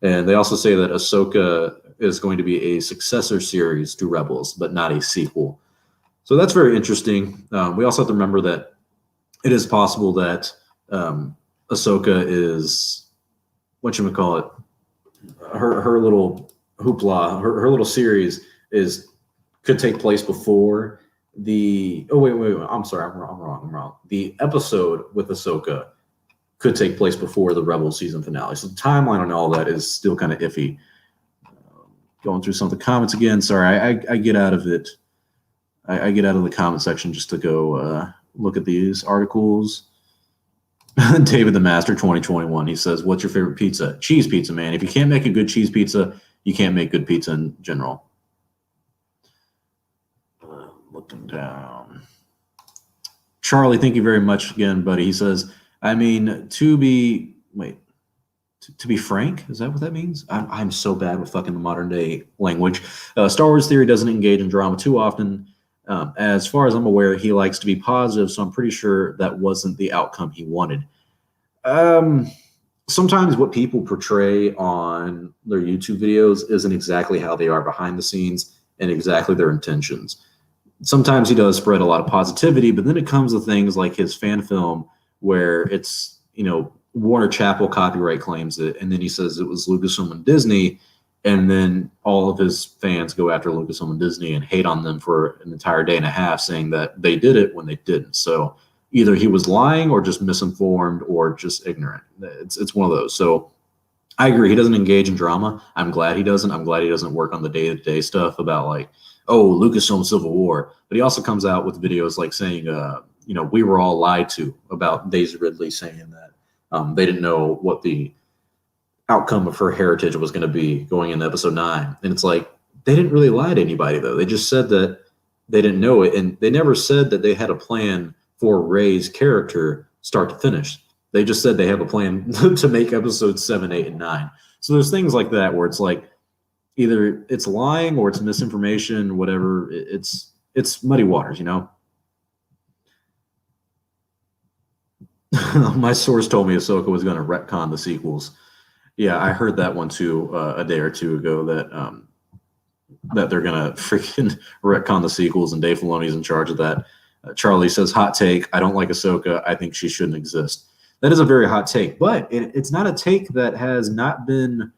And they also say that Ahsoka is going to be a successor series to Rebels, but not a sequel. So that's very interesting. We also have to remember that it is possible that Ahsoka is, her little hoopla, her little series could take place before the, wait, I'm sorry, I'm wrong. The episode with Ahsoka could take place before the Rebels season finale. So the timeline on all that is still kind of iffy. Going through some of the comments again. Sorry, I get out of it. I get out of the comment section just to go look at these articles. David the Master 2021. He says, "What's your favorite pizza?" Cheese pizza, man. If you can't make a good cheese pizza, you can't make good pizza in general. Looking down. Charlie, thank you very much again, buddy. He says, to be frank, is that what that means? I'm so bad with fucking modern day language. Star Wars Theory doesn't engage in drama too often. As far as I'm aware, he likes to be positive, so I'm pretty sure that wasn't the outcome he wanted. sometimes what people portray on their YouTube videos isn't exactly how they are behind the scenes and exactly their intentions. Sometimes he does spread a lot of positivity, but then it comes to things like his fan film where it's, Warner Chappell copyright claims it, and then he says it was Lucasfilm and Disney, and then all of his fans go after Lucasfilm and Disney and hate on them for an entire day and a half, saying that they did it when they didn't. So either he was lying or just misinformed or just ignorant. It's one of those. So I agree. He doesn't engage in drama. I'm glad he doesn't. I'm glad he doesn't work on the day-to-day stuff about like, oh, Lucasfilm Civil War. But he also comes out with videos like saying, we were all lied to about Daisy Ridley, saying that they didn't know what the outcome of her heritage was going to be going into episode 9. And it's like, they didn't really lie to anybody, though. They just said that they didn't know it. And they never said that they had a plan for Rey's character start to finish. They just said they have a plan to make episodes 7, 8, and 9. So there's things like that where it's like, either it's lying or it's misinformation, whatever. It's muddy waters, My source told me Ahsoka was going to retcon the sequels. Yeah, I heard that one too a day or two ago, that they're going to freaking retcon the sequels, and Dave Filoni's in charge of that. Charlie says, hot take, I don't like Ahsoka. I think she shouldn't exist. That is a very hot take, but it's not a take that has not been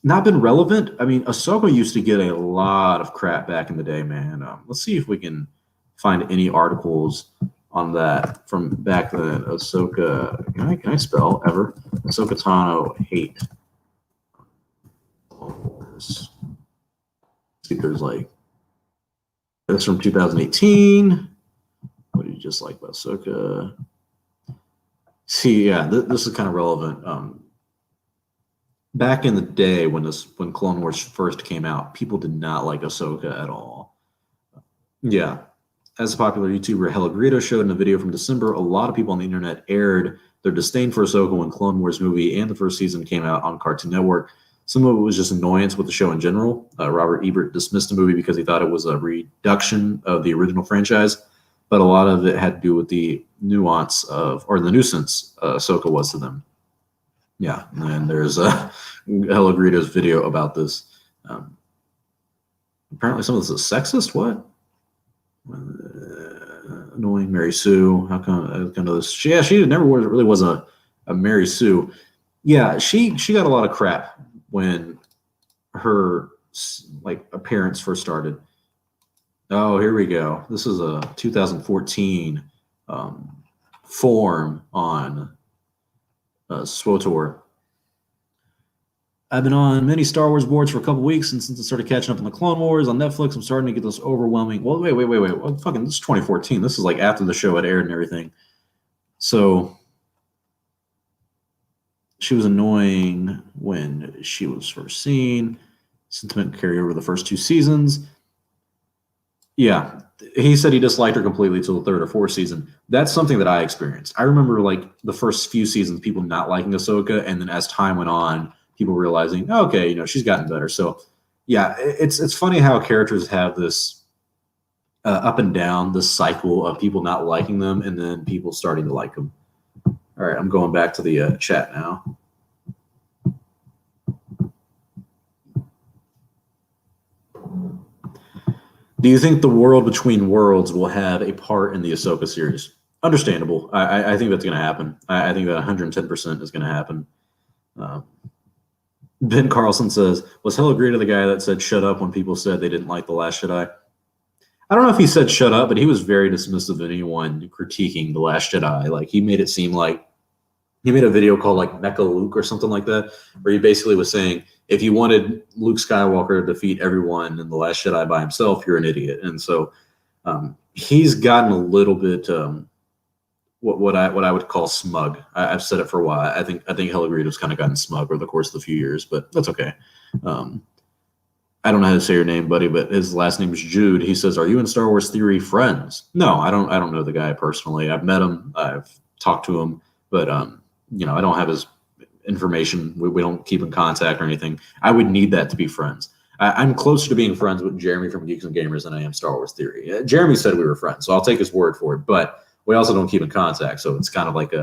relevant. I mean, Ahsoka used to get a lot of crap back in the day, man. Let's see if we can find any articles on that from back then. Ahsoka, can I spell ever? Ahsoka Tano hate. Let's see if there's like, that's from 2018. What do you just like about Ahsoka? See, yeah, this is kind of relevant. Back in the day when Clone Wars first came out, people did not like Ahsoka at all. Yeah. As a popular YouTuber, Hello Greedo showed in a video from December, a lot of people on the internet aired their disdain for Ahsoka when Clone Wars movie and the first season came out on Cartoon Network. Some of it was just annoyance with the show in general. Robert Ebert dismissed the movie because he thought it was a reduction of the original franchise, but a lot of it had to do with the nuance or the nuisance Ahsoka was to them. Yeah, and there's Hello Greedo's video about this. Apparently some of this is sexist. What? Annoying Mary Sue. How come this? She never really was a Mary Sue. Yeah, she got a lot of crap when her appearance first started. Oh, here we go. This is a 2014 form on SWOTOR. I've been on many Star Wars boards for a couple weeks, and since I started catching up on the Clone Wars on Netflix, I'm starting to get this overwhelming. Well, wait. Well, fucking, this is 2014. This is like after the show had aired and everything. So she was annoying when she was first seen. Sentiment carried over the first 2 seasons. Yeah, he said he disliked her completely till the 3rd or 4th season. That's something that I experienced. I remember the first few seasons, people not liking Ahsoka, and then as time went on, people realizing, okay, she's gotten better. So, yeah, it's funny how characters have this up and down, this cycle of people not liking them and then people starting to like them. All right, I'm going back to the chat now. Do you think the World Between Worlds will have a part in the Ahsoka series? Understandable. I think that's going to happen. I think that 110% is going to happen. Ben Carlson says, was Hello Greedo the guy that said shut up when people said they didn't like The Last Jedi? I don't know if he said shut up, but he was very dismissive of anyone critiquing The Last Jedi. Like, he made it seem like he made a video called like Mecha Luke or something like that, where he basically was saying, if you wanted Luke Skywalker to defeat everyone in The Last Jedi by himself, you're an idiot. And so he's gotten a little bit what I would call smug. I've said it for a while. I think Hello Greedo's kind of gotten smug over the course of the few years, but that's okay. I don't know how to say your name, buddy, but his last name is Jude. He says, "Are you and Star Wars Theory friends?" No, I don't know the guy personally. I've met him. I've talked to him, but I don't have his information. We don't keep in contact or anything. I would need that to be friends. I'm closer to being friends with Jeremy from Geeks and Gamers than I am Star Wars Theory. Jeremy said we were friends, so I'll take his word for it. But we also don't keep in contact. So it's kind of like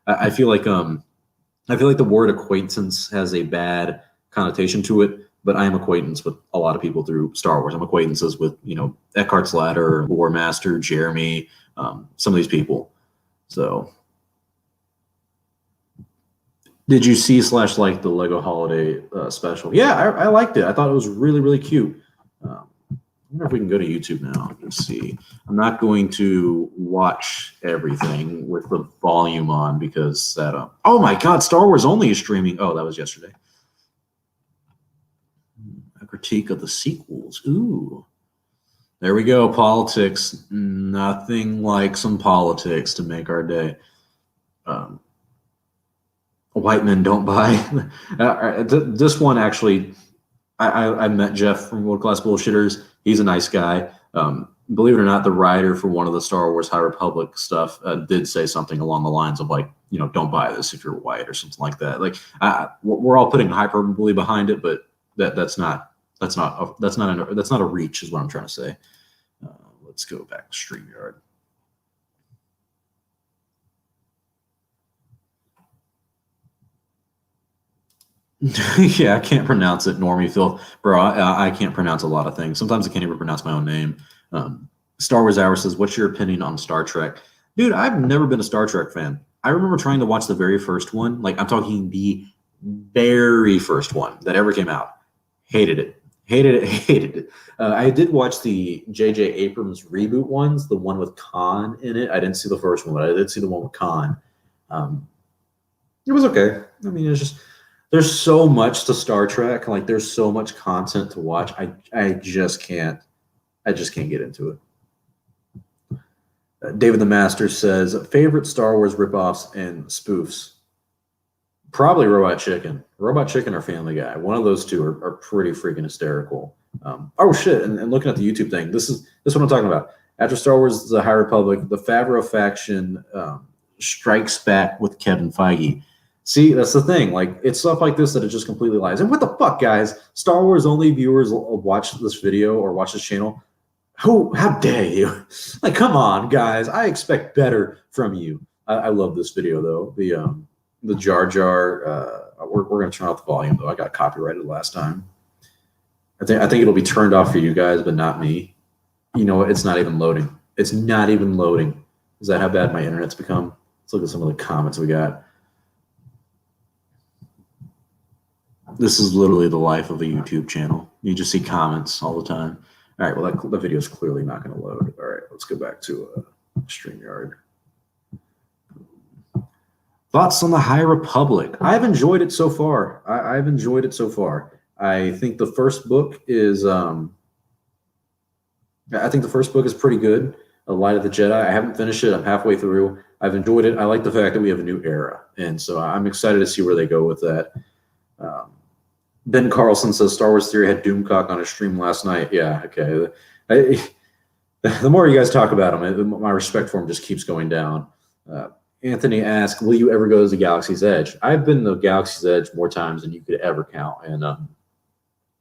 I feel like the word acquaintance has a bad connotation to it, but I am acquaintance with a lot of people through Star Wars. I'm acquaintances with, Eckhart's Ladder, Lore Master, Jeremy, some of these people. So did you see / like the Lego Holiday special? Yeah, I liked it. I thought it was really, really cute. I wonder if we can go to YouTube now. Let's see. I'm not going to watch everything with the volume on because that. Oh my God, Star Wars Only is streaming. Oh, that was yesterday. A critique of the sequels. Ooh. There we go. Politics. Nothing like some politics to make our day. White men don't buy. This one actually, I met Jeff from World Class Bullshitters. He's a nice guy. Believe it or not, the writer for one of the Star Wars High Republic stuff did say something along the lines of like, don't buy this if you're white or something like that. Like we're all putting hyperbole behind it, but that's not a reach, is what I'm trying to say. Let's go back to StreamYard. Yeah, I can't pronounce it, Normie Phil. Bro, I can't pronounce a lot of things. Sometimes I can't even pronounce my own name. Star Wars Hour says, what's your opinion on Star Trek? Dude, I've never been a Star Trek fan. I remember trying to watch the very first one. Like, I'm talking the very first one that ever came out. Hated it. I did watch the J.J. Abrams reboot ones, the one with Khan in it. I didn't see the first one, but I did see the one with Khan. It was okay. I mean, it's just... There's so much to Star Trek. Like, there's so much content to watch. I just can't get into it. David the Master says, favorite Star Wars ripoffs and spoofs. Probably Robot Chicken. Robot Chicken or Family Guy. One of those two are pretty freaking hysterical. Oh shit! And looking at the YouTube thing, this is what I'm talking about. After Star Wars: The High Republic, the Favreau faction strikes back with Kevin Feige. See, that's the thing. Like, it's stuff like this that it just completely lies. And what the fuck, guys? Star Wars only viewers will watch this video or watch this channel. How dare you? Like, come on, guys. I expect better from you. I love this video though. The Jar Jar. We're gonna turn off the volume though. I got copyrighted last time. I think it'll be turned off for you guys, but not me. You know what? It's not even loading. It's not even loading. Is that how bad my internet's become? Let's look at some of the comments we got. This is literally the life of a YouTube channel. You just see comments all the time. All right, well, the video is clearly not going to load. All right, let's go back to StreamYard. Thoughts on the High Republic? I've enjoyed it so far. I've enjoyed it so far. I think the first book is pretty good. A Light of the Jedi. I haven't finished it. I'm halfway through. I've enjoyed it. I like the fact that we have a new era, and so I'm excited to see where they go with that. Ben Carlson says Star Wars Theory had Doomcock on a stream last night. Yeah, okay. The more you guys talk about him, my respect for him just keeps going down. Anthony asked, will you ever go to the Galaxy's Edge? I've been to the Galaxy's Edge more times than you could ever count. And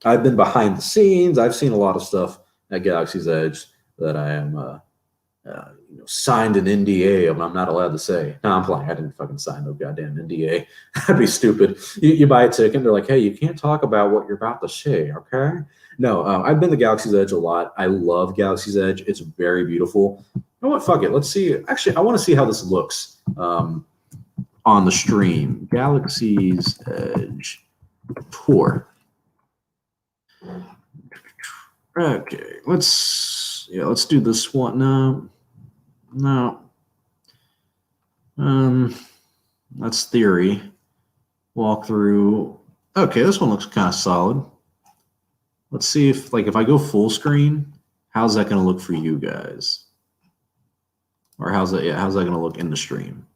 I've been behind the scenes. I've seen a lot of stuff at Galaxy's Edge that I am signed an NDA of. I'm not allowed to say. No, I'm playing. I didn't fucking sign no goddamn NDA. That'd be stupid. You buy a ticket, and they're like, hey, you can't talk about what you're about to say, okay? No, I've been to Galaxy's Edge a lot. I love Galaxy's Edge. It's very beautiful. You know what? Fuck it. Let's see. Actually, I want to see how this looks on the stream. Galaxy's Edge tour. Okay, let's do this one. No. That's theory. Walk through. Okay, this one looks kind of solid. Let's see if I go full screen, how's that going to look for you guys? Or how's that going to look in the stream?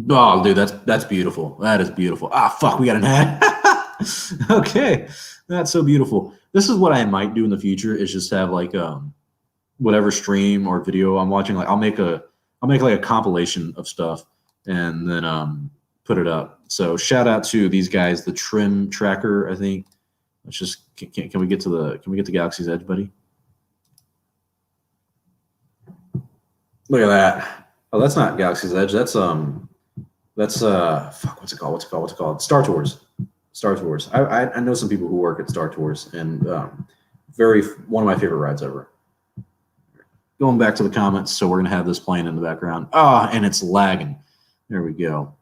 Oh, dude, that's beautiful. That is beautiful. Ah, fuck, we got an ad. Okay, that's so beautiful. This is what I might do in the future, is just have whatever stream or video I'm watching, I'll make like a compilation of stuff and then put it up. So shout out to these guys, the Trim Tracker, I think. Let's just can we get to Galaxy's Edge, buddy? Look at that. Oh, that's not Galaxy's Edge. That's fuck, what's it called? Star Tours. Star Tours. I know some people who work at Star Tours, and one of my favorite rides ever. Going back to the comments, so we're gonna have this playing in the background. Ah, and it's lagging. There we go.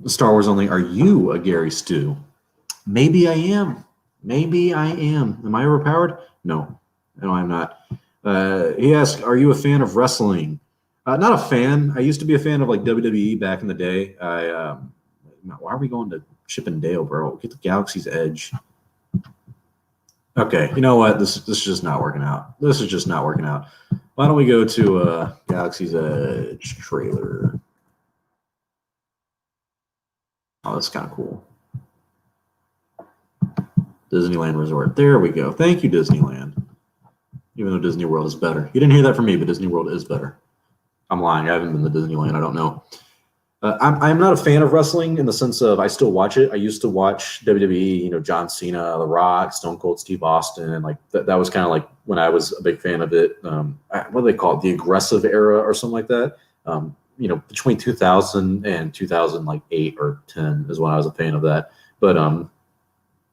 Star Wars only. Are you a Gary Stu? Maybe I am. Maybe I am. Am I overpowered? No, I'm not. He asked, "Are you a fan of wrestling?" Not a fan. I used to be a fan of like WWE back in the day. Why are we going to Chip and Dale, bro? Get the Galaxy's Edge. Okay, you know what? This is just not working out. This is just not working out. Why don't we go to Galaxy's Edge trailer? Oh, that's kind of cool. Disneyland Resort. There we go. Thank you, Disneyland. Even though Disney World is better. You didn't hear that from me, but Disney World is better. I'm lying. I haven't been to Disneyland. I don't know. I'm not a fan of wrestling in the sense of I still watch it. I used to watch WWE, you know, John Cena, The Rock, Stone Cold Steve Austin, and like that was kind of like when I was a big fan of it. What do they call it? The aggressive era or something like that. You know, between 2000 and 2008 or 10 is when I was a fan of that. But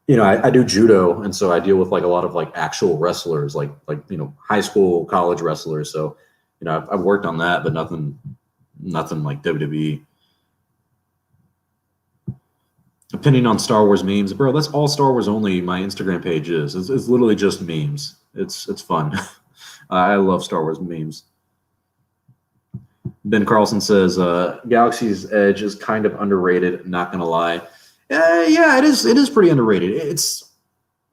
you know, I do judo, and so I deal with like a lot of like actual wrestlers, like you know, high school, college wrestlers. So you know, I've worked on that, but nothing like WWE. Opinion on Star Wars memes, bro. That's all Star Wars only. My Instagram page is. It's literally just memes. It's fun. I love Star Wars memes. Ben Carlson says, "Galaxy's Edge is kind of underrated. Not gonna lie. Yeah, it is. It is pretty underrated.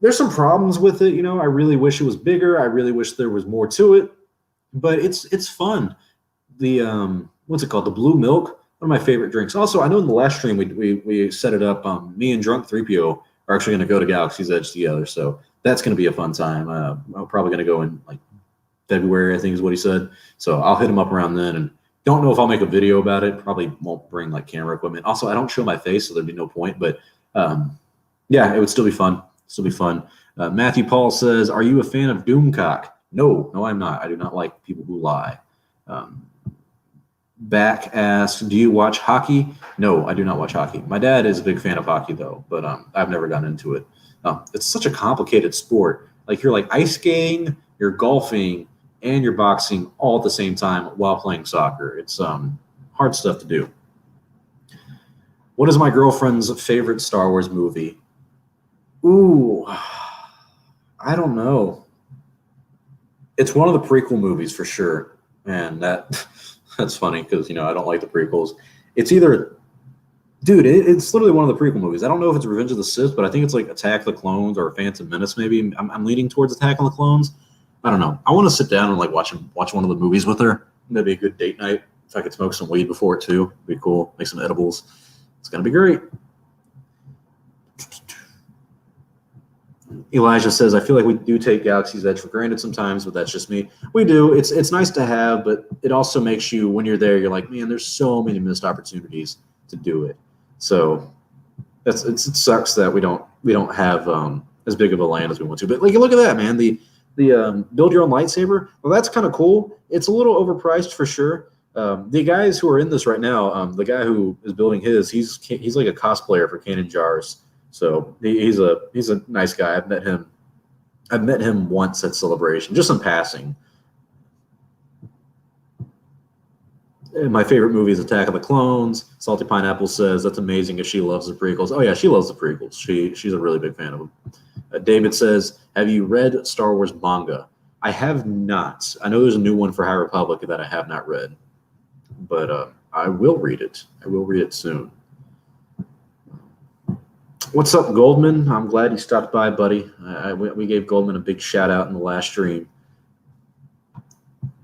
There's some problems with it. You know, I really wish it was bigger. I really wish there was more to it. But it's fun. The what's it called? The blue milk. One of my favorite drinks. Also, I know in the last stream we set it up. Me and Drunk 3PO are actually going to go to Galaxy's Edge together. So that's going to be a fun time. I'm probably going to go in like February, I think is what he said. So I'll hit him up around then, and don't know if I'll make a video about it. Probably won't bring like camera equipment. Also, I don't show my face, so there'd be no point. But yeah, it would still be fun. Still be fun. Matthew Paul says, "Are you a fan of Doomcock?" No, I'm not. I do not like people who lie. Back asked, "Do you watch hockey?" No, I do not watch hockey. My dad is a big fan of hockey, though, but I've never gotten into it. It's such a complicated sport. Like you're like ice skating, you're golfing, and you're boxing all at the same time while playing soccer. It's hard stuff to do. What is my girlfriend's favorite Star Wars movie? Ooh, I don't know. It's one of the prequel movies for sure, and that's funny because you know I don't like the prequels. It's either, dude, it's literally one of the prequel movies. I don't know if it's Revenge of the Sith, but I think it's like Attack of the Clones or Phantom Menace. Maybe I'm leaning towards Attack of the Clones. I don't know. I want to sit down and like watch one of the movies with her. That'd be a good date night. If I could smoke some weed before it too, it'd be cool. Make some edibles. It's gonna be great. Elijah says, "I feel like we do take Galaxy's Edge for granted sometimes, but that's just me." We do. It's nice to have, but it also makes you, when you're there, you're like, man, there's so many missed opportunities to do it. So it sucks that we don't have as big of a land as we want to. But like, look at that, man. The build your own lightsaber. Well, that's kind of cool. It's a little overpriced for sure. The guys who are in this right now, the guy who is building his, he's like a cosplayer for Cannon Jars. So he's a nice guy. I've met him once at Celebration, just in passing. And my favorite movie is Attack of the Clones. Salty Pineapple says that's amazing if she loves the prequels. Oh yeah, she loves the prequels. She's a really big fan of them. David says, "Have you read Star Wars manga?" I have not. I know there's a new one for High Republic that I have not read, but I will read it. I will read it soon. What's up, Goldman? I'm glad you stopped by, buddy. We gave Goldman a big shout out in the last stream.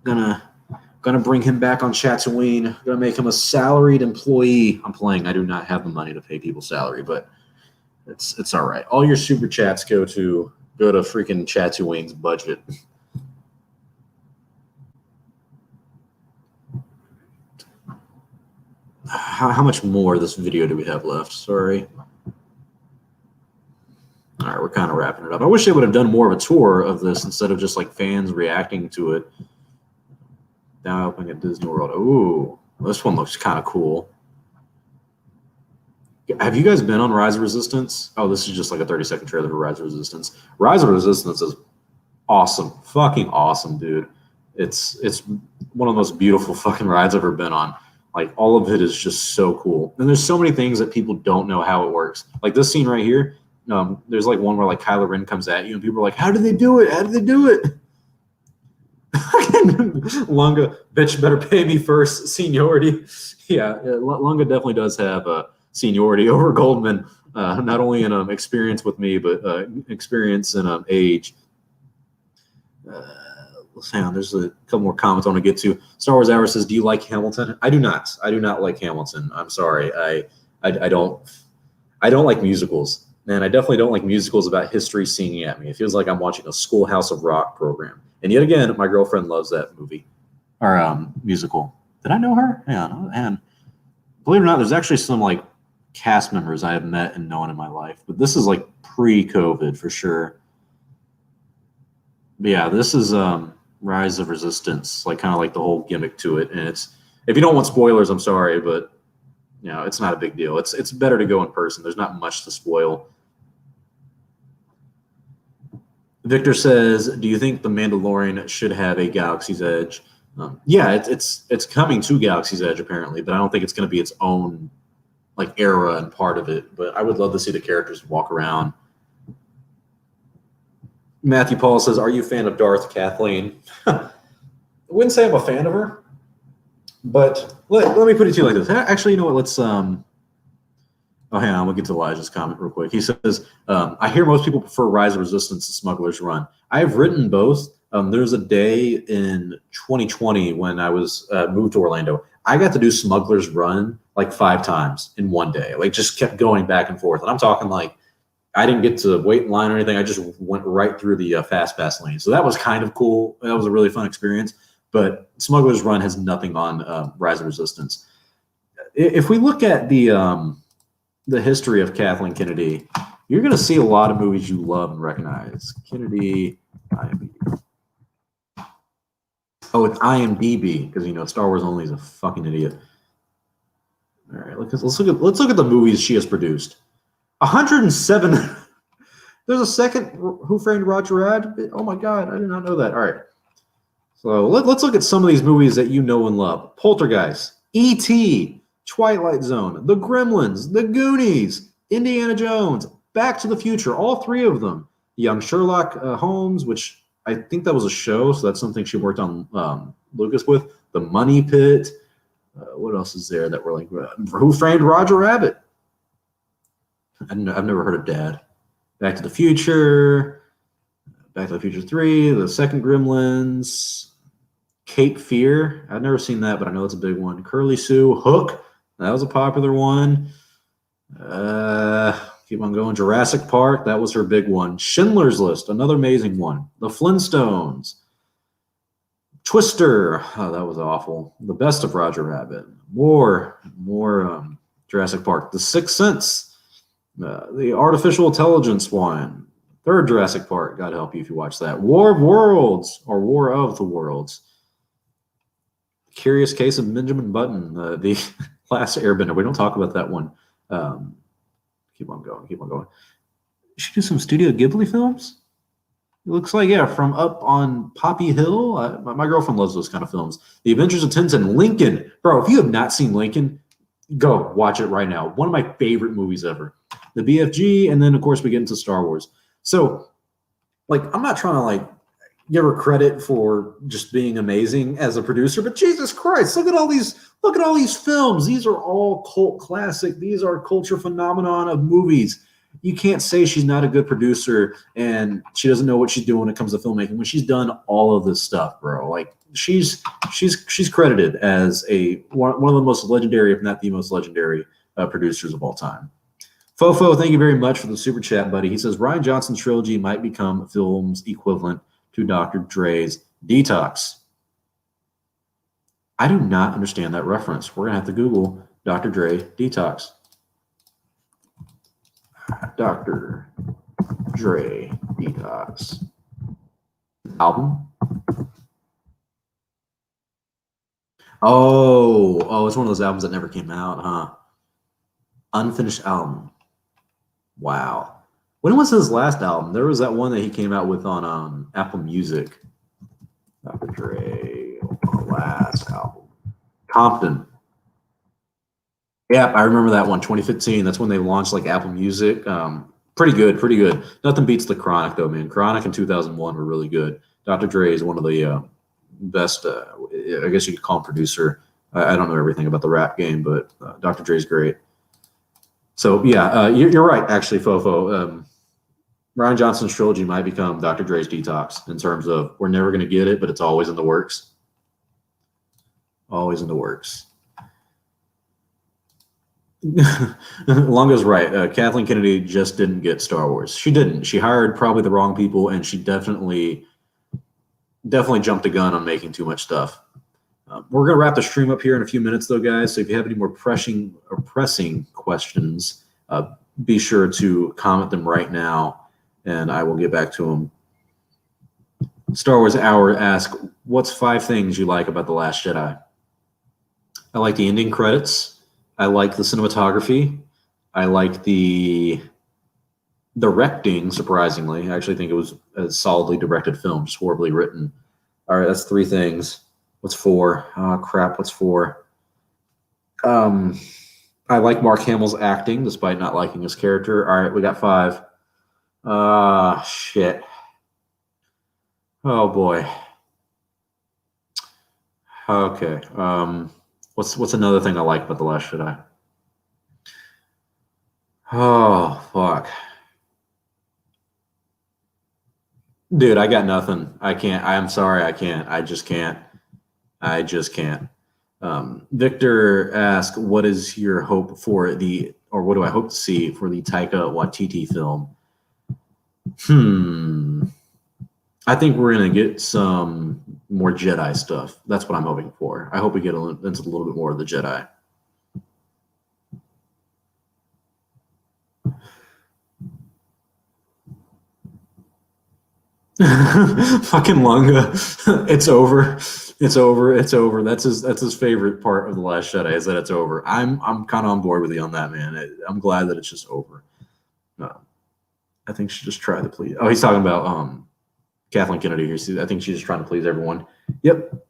Gonna bring him back on Tatooine. Gonna make him a salaried employee. I'm playing. I do not have the money to pay people salary, but it's all right. All your super chats go to freaking Tatooine's budget. How much more of this video do we have left? Sorry. All right, we're kind of wrapping it up. I wish they would have done more of a tour of this instead of just like fans reacting to it. Now opening at Disney World. Ooh, this one looks kind of cool. Have you guys been on Rise of Resistance? Oh, this is just like a 30-second trailer for Rise of Resistance. Rise of Resistance is awesome. Fucking awesome, dude. It's one of the most beautiful fucking rides I've ever been on. Like, all of it is just so cool. And there's so many things that people don't know how it works. Like this scene right here, there's like one where like Kylo Ren comes at you and people are like, how did they do it? How did they do it? Lunga, bitch, better pay me first. Seniority. Yeah, Lunga definitely does have seniority over Goldman, not only in experience with me, but experience and age. Let's hang on. There's a couple more comments I want to get to. Star Wars Hour says, "Do you like Hamilton?" I do not. I do not like Hamilton. I'm sorry. I don't like musicals, and I definitely don't like musicals about history singing at me. It feels like I'm watching a Schoolhouse of Rock program. And yet again, my girlfriend loves that movie or musical. Did I know her? Yeah, and believe it or not, there's actually some like cast members I have met and known in my life, but this is like pre-COVID for sure. But yeah, this is Rise of Resistance, like kind of like the whole gimmick to it. And it's, if you don't want spoilers, I'm sorry, but you know, it's not a big deal. It's better to go in person. There's not much to spoil. Victor says, "Do you think the Mandalorian should have a Galaxy's Edge?" Yeah, it's coming to Galaxy's Edge apparently, but I don't think it's going to be its own like era and part of it. But I would love to see the characters walk around. Matthew Paul says, "Are you a fan of Darth, Kathleen?" I wouldn't say I'm a fan of her, but let me put it to you like this. Actually, you know what? Let's oh, hang on. We'll get to Elijah's comment real quick. He says, "I hear most people prefer Rise of Resistance to Smuggler's Run. I've written both. There's a day in 2020 when I was moved to Orlando. I got to do Smuggler's Run like 5 times in one day. Like, just kept going back and forth. And I'm talking like, I didn't get to wait in line or anything. I just went right through the fast pass lane. So that was kind of cool. That was a really fun experience. But Smuggler's Run has nothing on Rise of Resistance. If we look at the history of Kathleen Kennedy, you're going to see a lot of movies you love and recognize. Kennedy, IMDb. Oh, it's IMDb because, you know, Star Wars Only is a fucking idiot. All right, let's look at the movies she has produced. 107. There's a second Who Framed Roger Rabbit. Oh my God, I did not know that. All right, so let's look at some of these movies that you know and love: Poltergeist, E.T., Twilight Zone, The Gremlins, The Goonies, Indiana Jones, Back to the Future. All 3 of them. Young Sherlock Holmes, which I think that was a show, so that's something she worked on Lucas with. The Money Pit. What else is there that we're like? Who Framed Roger Rabbit? I've never heard of Dad. Back to the Future, Back to the Future 3, the second Gremlins, Cape Fear. I've never seen that, but I know it's a big one. Curly Sue, Hook. That was a popular one. Keep on going. Jurassic Park. That was her big one. Schindler's List. Another amazing one. The Flintstones. Twister. Oh, that was awful. The Best of Roger Rabbit. More Jurassic Park. The Sixth Sense. The Artificial Intelligence one. Third Jurassic Park. God help you if you watch that. War of Worlds or War of the Worlds. Curious Case of Benjamin Button. The Last Airbender. We don't talk about that one. Keep on going. Keep on going. You should do some Studio Ghibli films. It looks like, yeah, from up on Poppy Hill. My girlfriend loves those kind of films. The Adventures of Tintin. Lincoln. Bro, if you have not seen Lincoln, go watch it right now. One of my favorite movies ever. The BFG, and then, of course, we get into Star Wars. So, like, I'm not trying to, like, give her credit for just being amazing as a producer, but Jesus Christ, look at all these films. These are all cult classic. These are culture phenomenon of movies. You can't say she's not a good producer and she doesn't know what she's doing when it comes to filmmaking when she's done all of this stuff, bro. Like, she's credited as one of the most legendary, if not the most legendary, producers of all time. Fofo, thank you very much for the super chat, buddy. He says Rian Johnson's trilogy might become film's equivalent to Dr. Dre's Detox. I do not understand that reference. We're gonna have to Google Dr. Dre Detox. Dr. Dre Detox album. Oh, it's one of those albums that never came out, huh? Unfinished album. Wow. When was his last album? There was that one that he came out with on Apple Music. Dr. Dre, last album. Compton. Yeah, I remember that one, 2015. That's when they launched like Apple Music. Pretty good, pretty good. Nothing beats the Chronic though, man. Chronic in 2001 were really good. Dr. Dre is one of the best, I guess you could call him producer. I don't know everything about the rap game, but Dr. Dre's great. So yeah, you're right, actually, Fofo. Ryan Johnson's trilogy might become Dr. Dre's Detox in terms of we're never going to get it, but it's always in the works. Always in the works. Longo's right. Kathleen Kennedy just didn't get Star Wars. She didn't. She hired probably the wrong people, and she definitely jumped the gun on making too much stuff. We're going to wrap the stream up here in a few minutes, though, guys. So if you have any more pressing questions, be sure to comment them right now, and I will get back to them. Star Wars Hour asks, what's 5 things you like about The Last Jedi? I like the ending credits. I like the cinematography. I like the directing, surprisingly. I actually think it was a solidly directed film, just horribly written. All right, that's 3 things. What's 4? Oh, crap, what's 4? I like Mark Hamill's acting, despite not liking his character. All right, we got 5. Shit. Oh, boy. Okay. What's another thing I like about The Last Jedi? Oh, fuck. Dude, I got nothing. I can't. I'm sorry, I can't. I just can't. Victor asked, what is your hope for or what do I hope to see for the Taika Waititi film? I think we're going to get some more Jedi stuff. That's what I'm hoping for. I hope we get into a little bit more of the Jedi. Fucking Lunga. It's over. It's over. It's over. That's his favorite part of The Last Jedi is that it's over. I'm kind of on board with you on that, man. I'm glad that it's just over. I think she just tried to please. Oh, he's talking about Kathleen Kennedy here. I think she's just trying to please everyone. Yep.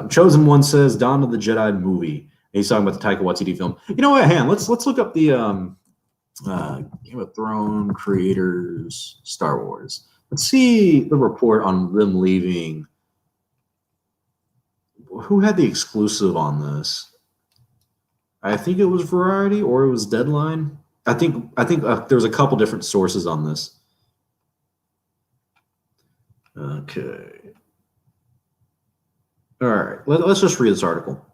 Chosen One says Dawn of the Jedi movie. And he's talking about the Taika Waititi film. You know what, Han? Let's look up the Game of Thrones creators Star Wars. Let's see the report on them leaving. Who had the exclusive on this? I think it was Variety or it was Deadline. I think there's a couple different sources on this. Okay. All right. Let's just read this article.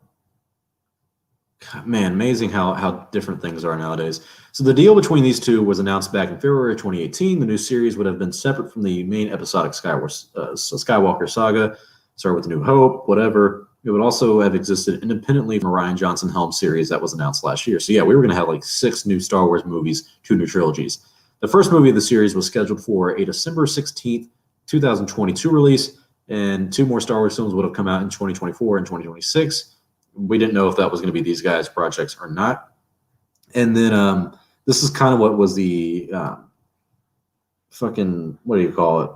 God, man, amazing how different things are nowadays. So the deal between these two was announced back in February 2018. The new series would have been separate from the main episodic Skywalker saga, start with New Hope, whatever. It would also have existed independently from a Rian Johnson helm series that was announced last year. So yeah, we were going to have like 6 new Star Wars movies, 2 new trilogies. The first movie of the series was scheduled for a December 16th, 2022 release, and 2 more Star Wars films would have come out in 2024 and 2026. We didn't know if that was going to be these guys' projects or not. And then this is kind of what was the fucking, what do you call it?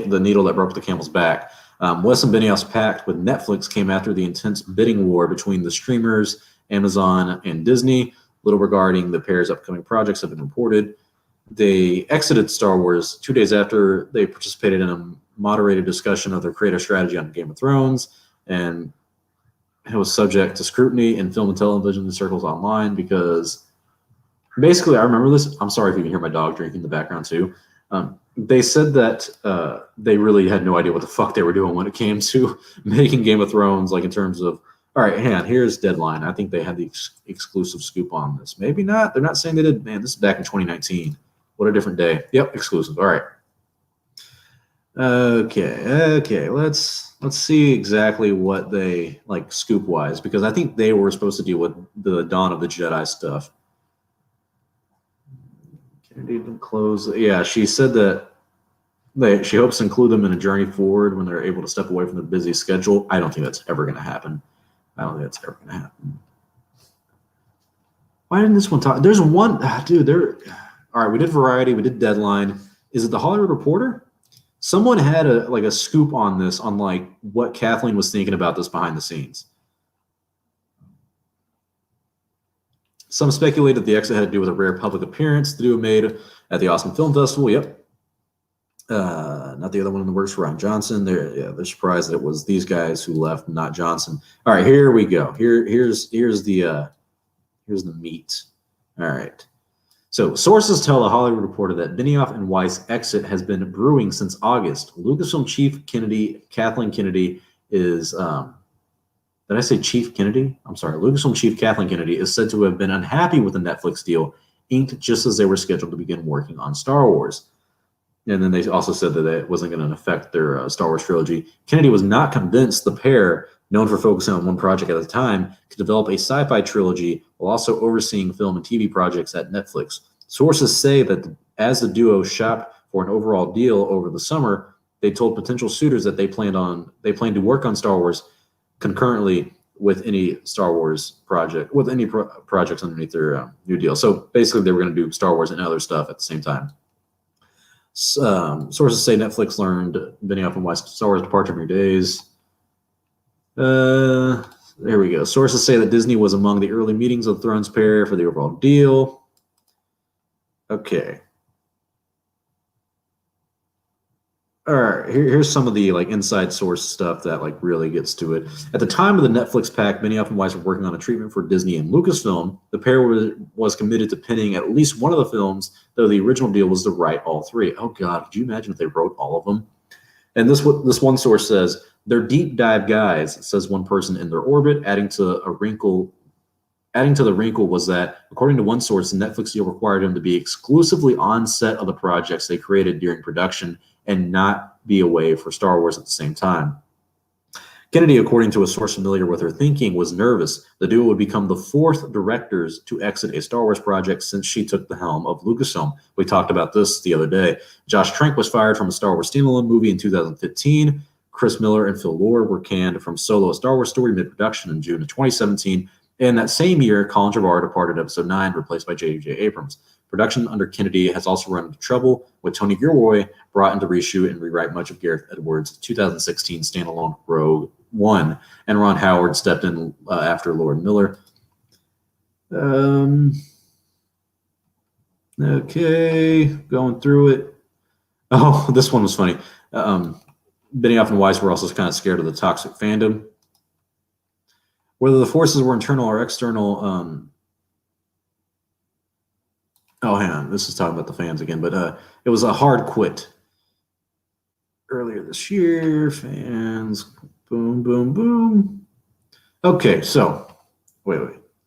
The needle that broke the camel's back. Wes and Benioff's pact with Netflix came after the intense bidding war between the streamers, Amazon, and Disney. Little regarding the pair's upcoming projects have been reported. They exited Star Wars 2 days after they participated in a moderated discussion of their creative strategy on Game of Thrones, and it was subject to scrutiny in film and television circles online because basically, I remember this. I'm sorry if you can hear my dog drinking in the background too. They said that they really had no idea what the fuck they were doing when it came to making Game of Thrones, like in terms of, all right, here's Deadline. I think they had the exclusive scoop on this. Maybe not. They're not saying they did. Man, this is back in 2019. What a different day. Yep, exclusive. All right. Okay. Let's see exactly what they like scoop wise, because I think they were supposed to deal with the Dawn of the Jedi stuff. Kennedy didn't close. Yeah, she said that she hopes to include them in a journey forward when they're able to step away from their busy schedule. I don't think that's ever going to happen. I don't think that's ever going to happen. Why didn't this one talk? There's one, dude. All right, we did Variety, we did Deadline. Is it the Hollywood Reporter? Someone had a scoop on this, on like what Kathleen was thinking about this behind the scenes. Some speculated the exit had to do with a rare public appearance the duo made at the Austin Film Festival. Yep. Not the other one in the works for Ryan Johnson. They're surprised that it was these guys who left, not Johnson. All right, here we go. Here's the meat. All right. So sources tell the Hollywood Reporter that Benioff and Weiss exit has been brewing since August. Lucasfilm chief Kathleen Kennedy is did I say Chief Kennedy? I'm sorry. Lucasfilm chief Kathleen Kennedy is said to have been unhappy with the Netflix deal inked just as they were scheduled to begin working on Star Wars. And then they also said that it wasn't going to affect their Star Wars trilogy. Kennedy was not convinced the pair, known for focusing on one project at a time, could develop a sci-fi trilogy while also overseeing film and TV projects at Netflix. Sources say that as the duo shopped for an overall deal over the summer, they told potential suitors that they planned to work on Star Wars concurrently with any Star Wars project, with any projects underneath their new deal. So basically, they were going to do Star Wars and other stuff at the same time. Sources say Netflix learned Benioff and Weiss' Star Wars departure from your days. There we go. Sources say that Disney was among the early meetings of the Thrones pair for the overall deal. Okay. All right. Here's some of the like inside source stuff that like really gets to it. At the time of the Netflix pact, Benioff and Weiss were working on a treatment for Disney and Lucasfilm. The pair was committed to penning at least one of the films, though the original deal was to write all three. Oh God, could you imagine if they wrote all of them? And this one source says, they're deep dive guys, says one person in their orbit, adding to the wrinkle was that, according to one source, the Netflix deal required him to be exclusively on set of the projects they created during production and not be away for Star Wars at the same time. Kennedy, according to a source familiar with her thinking, was nervous the duo would become the fourth directors to exit a Star Wars project since she took the helm of Lucasfilm. We talked about this the other day. Josh Trank was fired from a Star Wars standalone movie in 2015. Chris Miller and Phil Lord were canned from Solo: A Star Wars Story mid-production in June of 2017. And that same year, Colin Trevorrow departed Episode 9, replaced by J.J. Abrams. Production under Kennedy has also run into trouble, with Tony Gilroy brought in to reshoot and rewrite much of Gareth Edwards' 2016 standalone Rogue One, and Ron Howard stepped in after Lord Miller. Okay, going through it. Oh, this one was funny. Benioff and Weiss were also kind of scared of the toxic fandom. Whether the forces were internal or external. Oh, hang on. This is talking about the fans again, but it was a hard quit. Earlier this year, fans, boom, boom, boom. Okay, so, wait.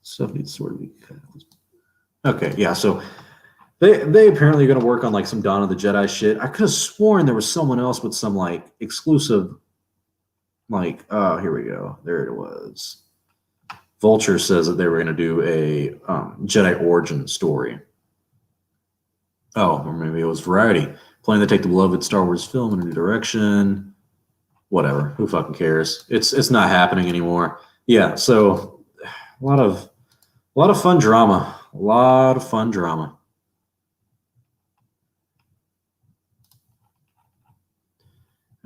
Stuff needs to sort of be. Okay, yeah, so they apparently are going to work on like some Dawn of the Jedi shit. I could have sworn there was someone else with some like exclusive, like, oh, here we go. There it was. Vulture says that they were going to do a Jedi origin story. Oh, or maybe it was Variety. Planning to take the beloved Star Wars film in a new direction. Whatever. Who fucking cares? It's not happening anymore. Yeah, so a lot of fun drama. A lot of fun drama.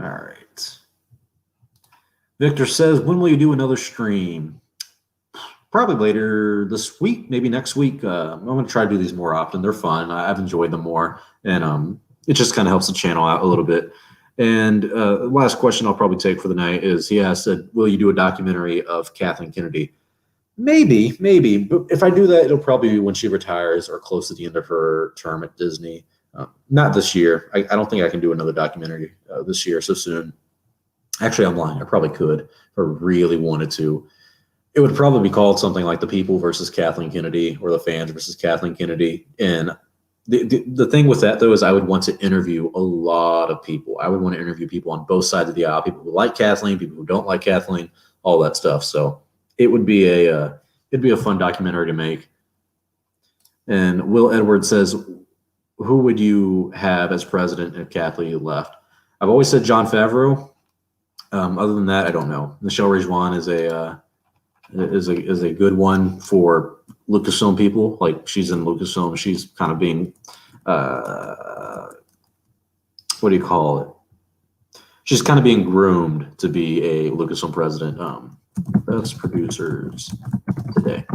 All right. Victor says, when will you do another stream? Probably later this week, maybe next week. I'm going to try to do these more often. They're fun. I've enjoyed them more. And it just kind of helps the channel out a little bit. And last question I'll probably take for the night is, he asked, will you do a documentary of Kathleen Kennedy? Maybe. But if I do that, it'll probably be when she retires or close to the end of her term at Disney. Not this year. I don't think I can do another documentary this year so soon. Actually, I'm lying. I probably could if I really wanted to. It would probably be called something like The People versus Kathleen Kennedy, or The Fans versus Kathleen Kennedy. And the thing with that, though, is I would want to interview a lot of people. I would want to interview people on both sides of the aisle, people who like Kathleen, people who don't like Kathleen, all that stuff. So it would be it'd be a fun documentary to make. And Will Edwards says, who would you have as president if Kathleen left? I've always said Jon Favreau. Other than that, I don't know. Michelle Rejwan is a good one for Lucasfilm people. Like, she's in Lucasfilm. She's kind of being, what do you call it? She's kind of being groomed to be a Lucasfilm president. Best producers today.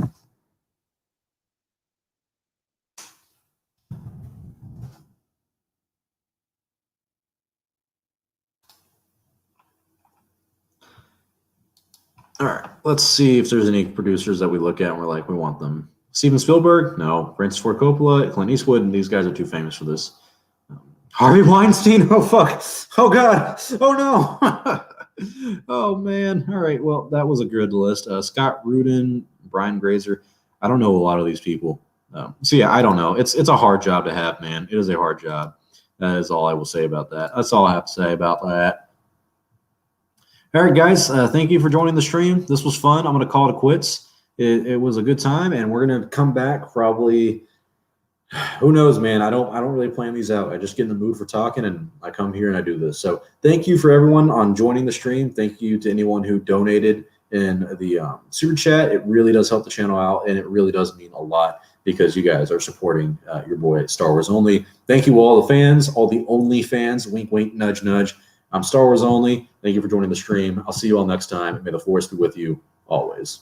All right, let's see if there's any producers that we look at and we're like, we want them. Steven Spielberg? No. Francis Ford Coppola, Clint Eastwood, and these guys are too famous for this. Harvey Weinstein? Oh, fuck. Oh, God. Oh, no. Oh, man. All right, well, that was a good list. Scott Rudin, Brian Grazer. I don't know a lot of these people. So, yeah, I don't know. It's a hard job to have, man. It is a hard job. That is all I will say about that. That's all I have to say about that. All right, guys, thank you for joining the stream. This was fun. I'm going to call it quits. It was a good time, and we're going to come back probably. Who knows, man? I don't really plan these out. I just get in the mood for talking, and I come here and I do this. So thank you for everyone on joining the stream. Thank you to anyone who donated in the super chat. It really does help the channel out, and it really does mean a lot because you guys are supporting your boy at Star Wars Only. Thank you, all the fans, all the Only fans. Wink, wink, nudge, nudge. I'm Star Wars Only. Thank you for joining the stream. I'll see you all next time. May the Force be with you always.